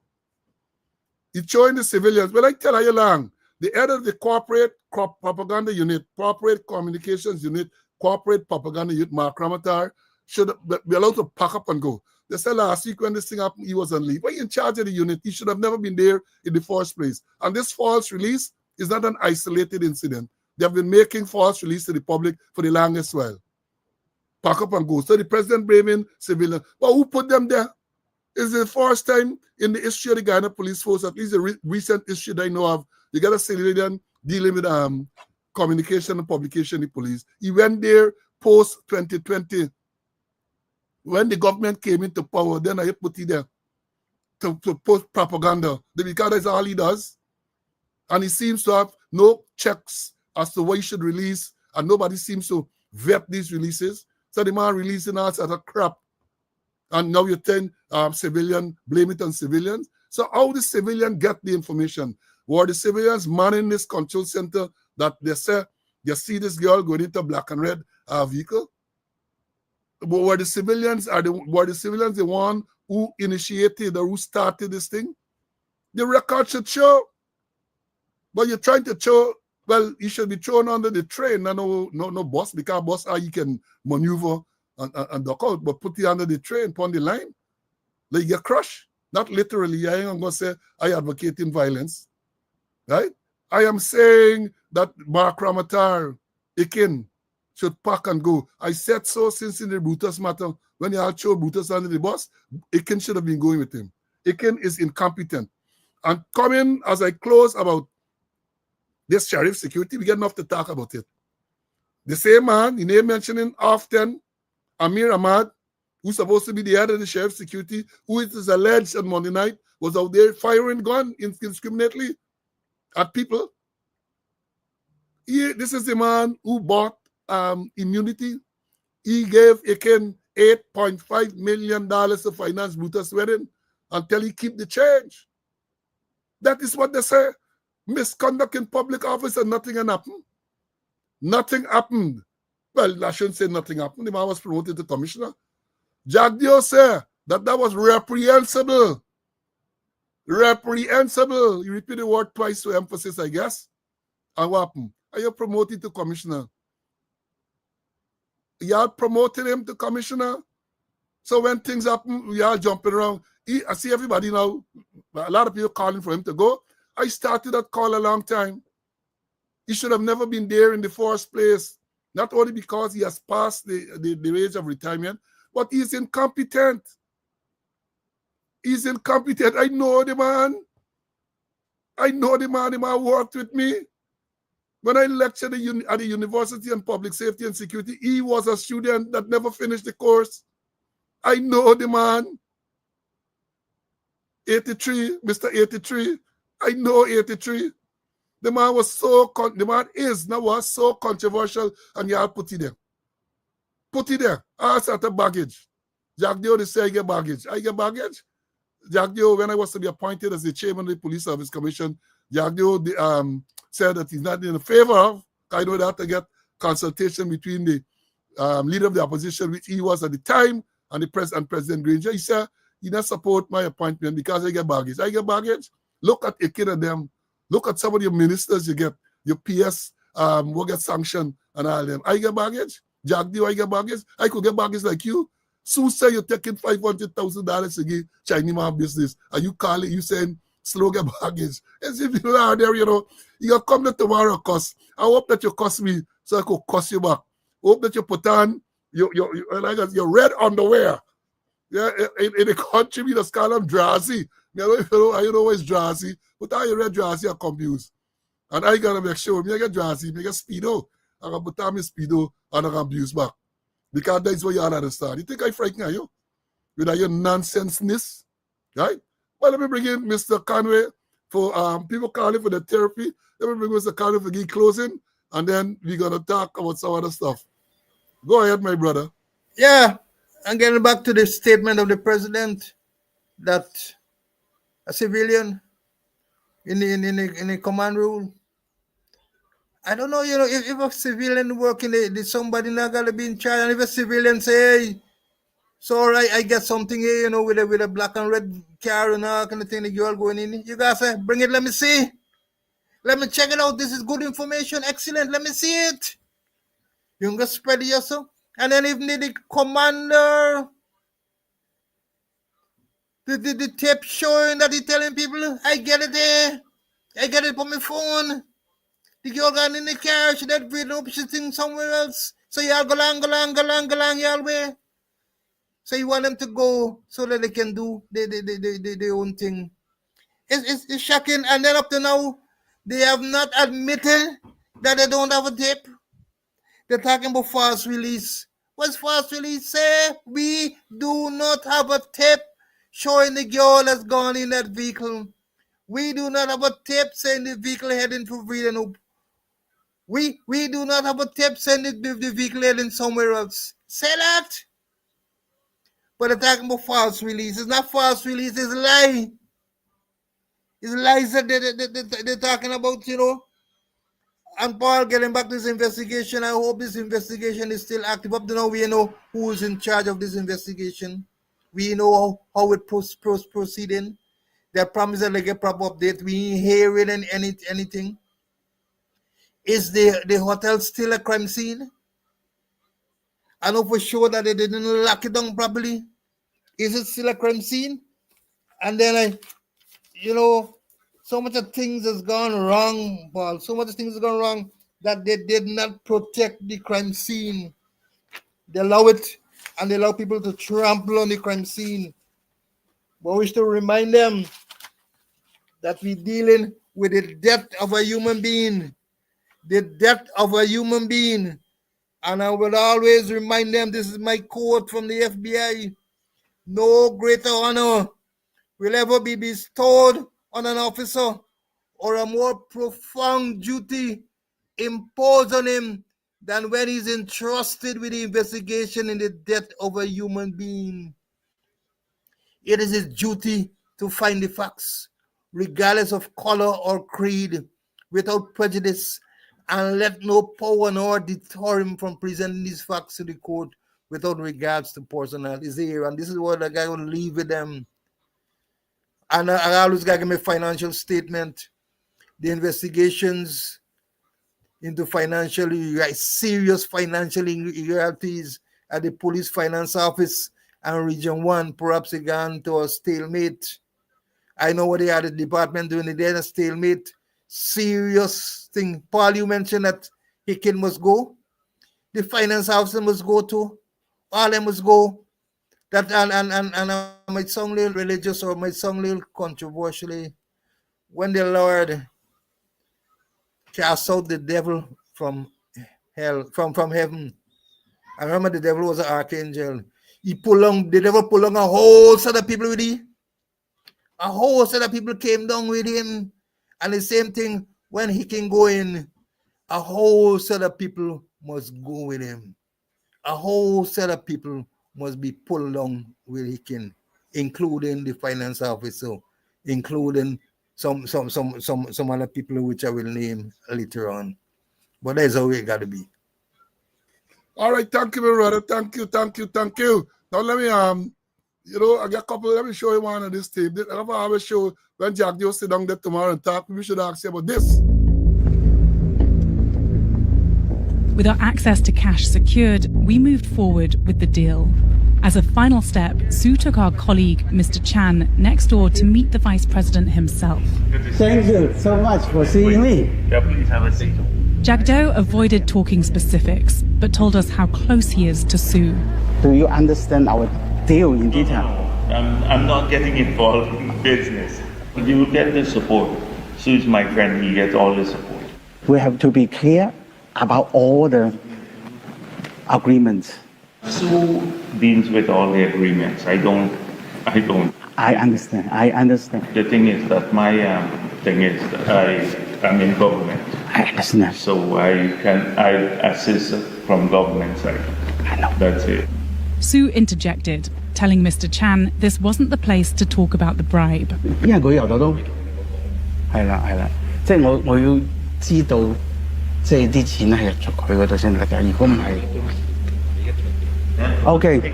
He's showing the civilians. Well, I tell you long, the head of the corporate propaganda unit, corporate communications unit, corporate propaganda unit, Mark Ramatar, should be allowed to pack up and go. They said last week when this thing happened, he was on leave. Well, in charge of the unit, he should have never been there in the first place. And this false release is not an isolated incident. They have been making false release to the public for the longest while. Pack up and go. So the president blaming civilians. But who put them there? It's the first time in the history of the Ghana police force, at least the recent history that I know of, you got a civilian dealing with communication and publication in the police. He went there post-2020. When the government came into power, then I put it there to post propaganda. Because that's all he does. And he seems to have no checks as to what he should release, and nobody seems to vet these releases. So the man releasing us as a crap. And now you tell civilian, blame it on civilians. So how the civilian get the information? Were the civilians manning this control center that they say, you see this girl going into a black and red vehicle? But were the civilians the one who initiated or who started this thing? The record should show. But you're trying to show, well, you should be thrown under the train. No bus, because bus you can maneuver and duck out, but put you under the train, upon the line. Like you get crushed. Not literally. I ain't gonna say I advocating violence. Right? I am saying that Mark Ramatar, Ikin, should pack and go. I said so since in the Brutus matter, when you all throw Brutus under the bus, Ikin should have been going with him. Ikin is incompetent. And coming as I close about this sheriff security, we get enough to talk about it. The same man, he name mentioning often, Amir Ahmad, who's supposed to be the head of the sheriff's security, who it is alleged on Monday night was out there firing gun indiscriminately at people. This is the man who bought immunity. He gave Akin $8.5 million to finance Brutus' wedding until he keep the change. That is what they say. Misconduct in public office and nothing happened. Nothing happened. Well, I shouldn't say nothing happened. The man was promoted to commissioner. Jagdeo said that was reprehensible. Reprehensible. You repeat the word twice to emphasis, I guess. And what happened? Are you promoted to commissioner? Y'all promoted him to commissioner. So when things happen, we are jumping around. I see everybody now, a lot of people calling for him to go. I started that call a long time. He should have never been there in the first place. Not only because he has passed the age of retirement, but he's incompetent. He's incompetent. I know the man. The man worked with me. When I lectured at the University on Public Safety and Security, he was a student that never finished the course. I know the man. 83, Mr. 83. I know 83. The man was so controversial, and y'all put it there. Put it there. Ask at the baggage. Jagdeo, they say I get baggage. I get baggage. Jagdeo, when I was to be appointed as the chairman of the Police Service Commission, Jagdeo said that he's not in favor of. I know that to get consultation between the leader of the opposition, which he was at the time, and the President Granger. He said he doesn't support my appointment because I get baggage. I get baggage. Look at Akin and them. Look at some of your ministers you get, your PS will get sanctioned and all them. I get baggage. Jagdeo, I get baggage. I could get baggage like you. Sue say you're taking $500,000 to give Chinese man business. And you call it, you saying slow get baggage. As if you're out there, you know, you come to tomorrow cuss. I hope that you cuss me so I could cuss you back. Hope that you put on your red underwear. Yeah, in the country, we just call them drowsy. I know it's drowsy, but I red drowsy are confused. And I gotta make sure me I get drowsy, me get speedo. I gotta put on my speedo and I can abuse back. Because that's what you all understand. You think I frighten you? With your nonsenseness? Right? Well, let me bring in Mr. Conway for people calling for the therapy. Let me bring Mr. Conway for the closing, and then we're gonna talk about some other stuff. Go ahead, my brother. Yeah, and getting back to the statement of the president that a civilian in the command rule. I don't know, if a civilian working, somebody not gonna be in charge, and if a civilian say, hey, so I get something here, with a black and red car and all kind of thing, the girl going in, you guys say, bring it, let me see. Let me check it out. This is good information. Excellent. Let me see it. You can spread it yourself. And then even the commander, the tape showing that he telling people, I get it there. I get it on my phone. The girl got in the car. She did read up. She's sitting somewhere else. So y'all go along, y'all way. So you want them to go so that they can do their own thing. It's shocking. And then up to now, they have not admitted that they don't have a tape. They're talking about false release. What's false release say? We do not have a tape showing the girl has gone in that vehicle. We do not have a tape saying the vehicle heading to Vredenhoop. We do not have a tape saying the vehicle heading somewhere else. Say that. But they're talking about false release. It's not false release, it's a lie. It's lies that they're talking about, And Paul, getting back to this investigation, I hope this investigation is still active. Up to now, we know who is in charge of this investigation. We know how it proceeding. They promise that they get proper update. We ain't hearing anything. Is the hotel still a crime scene? I know for sure that they didn't lock it down properly. Is it still a crime scene? And then so much of things has gone wrong, Paul. So much of things has gone wrong that they did not protect the crime scene. They allow it, and they allow people to trample on the crime scene. But we still remind them that we're dealing with the death of a human being. The death of a human being. And I will always remind them, this is my quote from the FBI, no greater honor will ever be bestowed on an officer or a more profound duty imposed on him than when he's entrusted with the investigation in the death of a human being. It is his duty to find the facts, regardless of color or creed, without prejudice, and let no power nor deter him from presenting these facts to the court without regards to personality. And this is what I got to leave with them. And I always got to give me a financial statement. The investigations into serious financial irregularities at the Police Finance Office and Region 1, perhaps it gone to a stalemate. I know what they had the department doing, they had a stalemate. Serious thing. Paul, you mentioned that Hicken must go. The finance officer must go too. All them must go. That and I might sound a little religious or might sound a little controversially. When the Lord cast out the devil from hell, from heaven. I remember the devil was an archangel. The devil pulled on a whole set of people with him. A whole set of people came down with him. And the same thing when he can go in, a whole set of people must go with him. A whole set of people must be pulled down with him, including the finance officer, including some other people which I will name later on. But that's how it got to be. All right, thank you, my brother. Thank you. Now let me I got a couple. Let me show you one of this tape. I always show when Jack Joe sit down there tomorrow and talk. We should ask you about this. With our access to cash secured, we moved forward with the deal. As a final step, Sue took our colleague, Mr. Chan, next door to meet the Vice President himself. Thank you so much for seeing me. Yeah, please have a seat. Jagdo avoided talking specifics, but told us how close he is to Sue. Do you understand our deal in detail? I'm not getting involved in business. You will get the support. Sue is my friend. He gets all the support. We have to be clear about all the agreements. Sue deals with all the agreements. I don't. I understand. The thing is that my thing is that I'm in government. I understand. So I assist from government side. I know. That's it. Sue interjected, telling Mr. Chan this wasn't the place to talk about the bribe. 因為佢由頭到係啦，即係我要知道，即係啲錢係入咗佢嗰度先得㗎。如果唔係 ，Okay,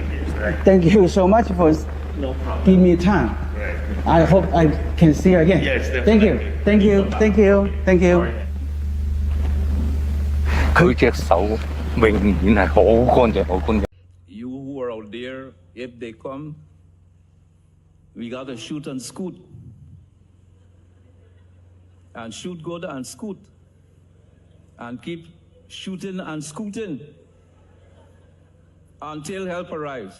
thank you so much for giving me time. I hope I can see you again. Yes, thank definitely. you. 佢隻手永遠係好乾淨。You who are out there, if they come, we gotta shoot and scoot. And shoot good and scoot. And keep shooting and scooting until help arrives.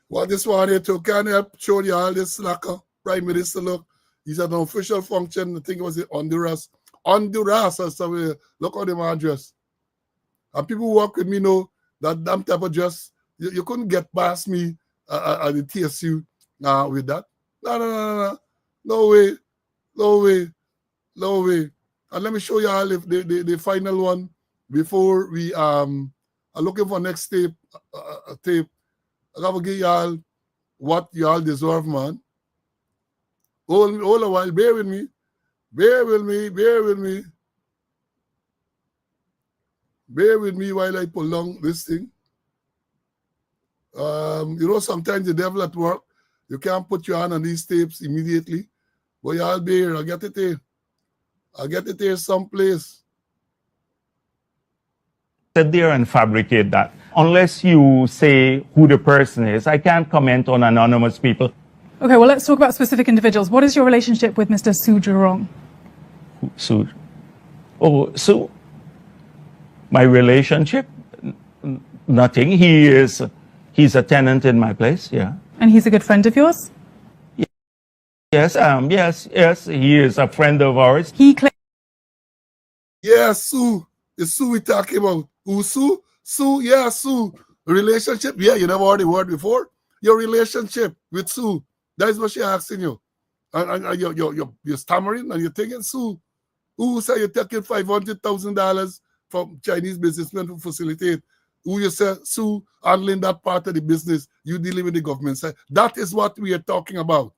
Well, this one here too can help show you all this slacker. Prime Minister, look, he's at an official function. I think it was in Honduras. Or somewhere. Look how the man dressed. And people who work with me know that damn type of dress, you couldn't get past me at the TSU with that. No way. And let me show you all the final one before we are looking for next tape. I gotta give y'all what y'all deserve, man. Hold a while, bear with me. Bear with me while I pull down this thing. Sometimes the devil at work, you can't put your hand on these tapes immediately. But y'all be here, I'll get it here someplace. Sit there and fabricate that. Unless you say who the person is, I can't comment on anonymous people. Okay, well, let's talk about specific individuals. What is your relationship with Mr. Sue Jurong? Sue? Oh, Sue? My relationship? Nothing. He's a tenant in my place, yeah. And he's a good friend of yours? Yes, he is a friend of ours. He claims... Yeah, Sue. It's Sue we talking about. Who Sue? Sue, yeah, Sue. Relationship, yeah, you never heard the word before. Your relationship with Sue. That is what she asking you. And you're stammering and you're thinking, Sue, who say you're taking $500,000 from Chinese businessmen to facilitate? Who you say, Sue, handling that part of the business, you dealing with the government side. That is what we are talking about.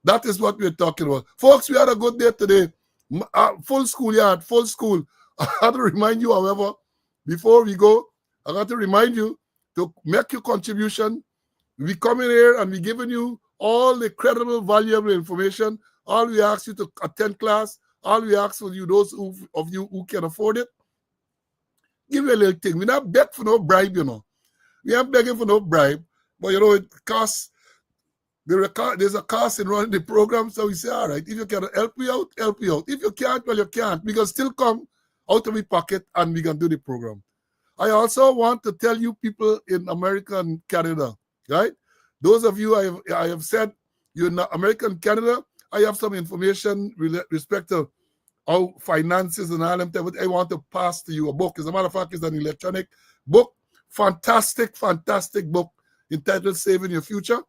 That is what we're talking about. Folks, we had a good day today. Full school yard, full school. I had to remind you, however, before we go, I got to remind you to make your contribution. We come in here and we giving you all the credible, valuable information. All we ask you to attend class. All we ask for you, those of you who can afford it, give you a little thing. We're not begging for no bribe, you know. We aren't begging for no bribe, but you know, it costs. There's a cost in running the program, so we say, all right, if you can help me out, help you out. If you can't, well, you can't. We can still come out of my pocket and we can do the program. I also want to tell you people in America and Canada, right? Those of you I have said you're in America and Canada, I have some information respect to how finances and all them things. I want to pass to you a book. As a matter of fact, it's an electronic book. Fantastic, fantastic book entitled Saving Your Future.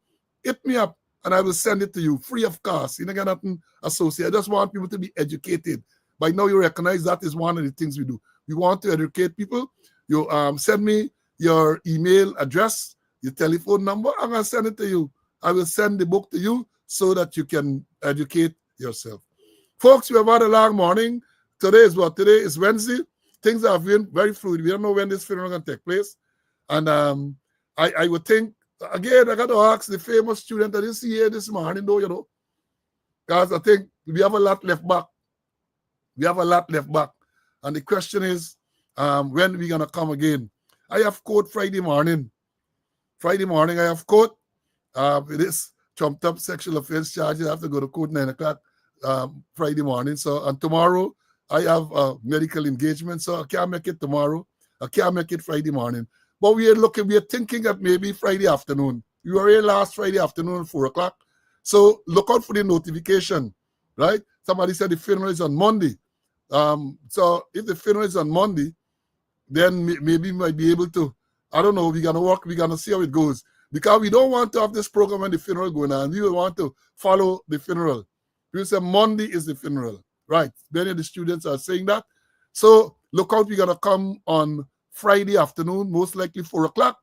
Hit me up and I will send it to you free of cost. You don't get nothing associated. I just want people to be educated. By now you recognize that is one of the things we do. We want to educate people. You send me your email address, your telephone number. I'm going to send it to you. I will send the book to you so that you can educate yourself. Folks, we have had a long morning. Today is what? Today is Wednesday. Things have been very fluid. We don't know when this funeral is going to take place. And I would think, again, I got to ask the famous student I didn't see here this morning, though, you know, because I think we have a lot left back. We have a lot left back. And the question is, when we going to come again? I have court Friday morning. Friday morning, I have court. It is trumped up sexual offense charges. I have to go to court 9 o'clock Friday morning. So, and tomorrow, I have a medical engagement. So I can't make it tomorrow. I can't make it Friday morning. But we are thinking that maybe Friday afternoon. We were here last Friday afternoon at 4 o'clock. So look out for the notification, right? Somebody said the funeral is on Monday. So if the funeral is on Monday, then maybe we might be able to, I don't know, we're going to work, we're going to see how it goes. Because we don't want to have this program when the funeral going on. We will want to follow the funeral. We say Monday is the funeral, right? Many of the students are saying that. So look out, we're going to come on Friday afternoon, most likely 4 o'clock,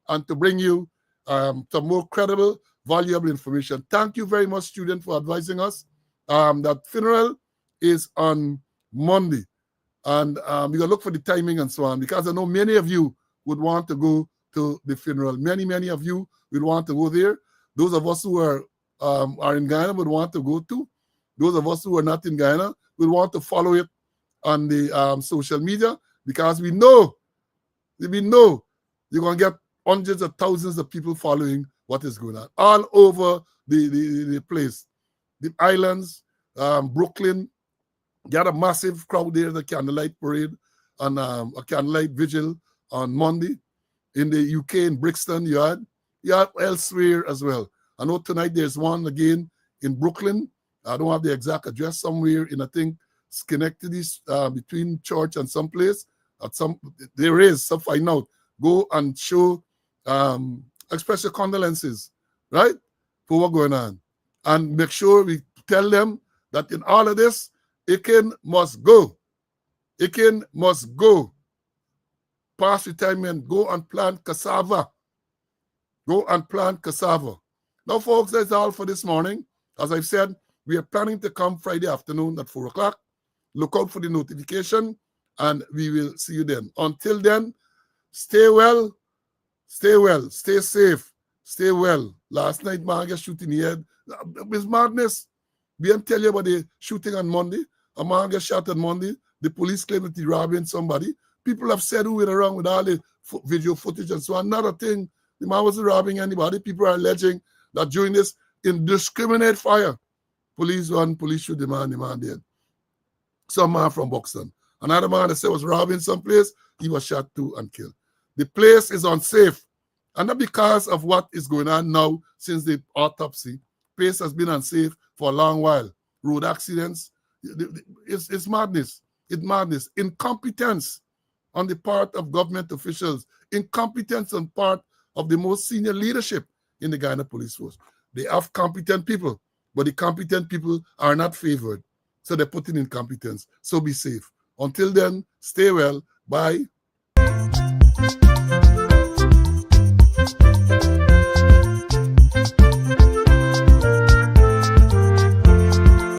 and to bring you some more credible, valuable information. Thank you very much, student, for advising us. That funeral is on Monday. And we're going to look for the timing and so on, because I know many of you would want to go to the funeral. Many, many of you will want to go there. Those of us who are in Guyana would want to go to. Those of us who are not in Guyana will want to follow it on the social media, because we know you're going to get hundreds of thousands of people following what is going on all over the place. The islands, Brooklyn, got a massive crowd there, the candlelight parade and a candlelight vigil on Monday. In the UK, in Brixton, you had elsewhere as well. I know tonight there's one again in Brooklyn. I don't have the exact address, somewhere in, I think, Schenectady, between church and someplace. There is, so find out. Go and show, express your condolences, right, for what's going on. And make sure we tell them that in all of this, Ikin must go. Ikin must go. Past retirement, go and plant cassava. Go and plant cassava. Now, folks, that's all for this morning. As I've said, we are planning to come Friday afternoon at 4 o'clock. Look out for the notification, and we will see you then. Until then, stay well, stay safe, stay well. Last night, man, I got shooting here. It's madness. We didn't tell you about the shooting on Monday. A man got shot on Monday. The police claim that he robbing somebody. People have said who went around with all the video footage and so on. Another thing, the man wasn't robbing anybody. People are alleging that during this indiscriminate fire, police shoot the man dead. Some man from Buxton. Another man that said was robbing someplace, he was shot too and killed. The place is unsafe. And not because of what is going on now since the autopsy. The place has been unsafe for a long while. Road accidents. It's madness. It's madness. Incompetence. on the part of government officials, incompetence on part of the most senior leadership in the Ghana Police Force. They have competent people, but the competent people are not favored. So they're putting incompetence. So be safe. Until then, stay well. Bye.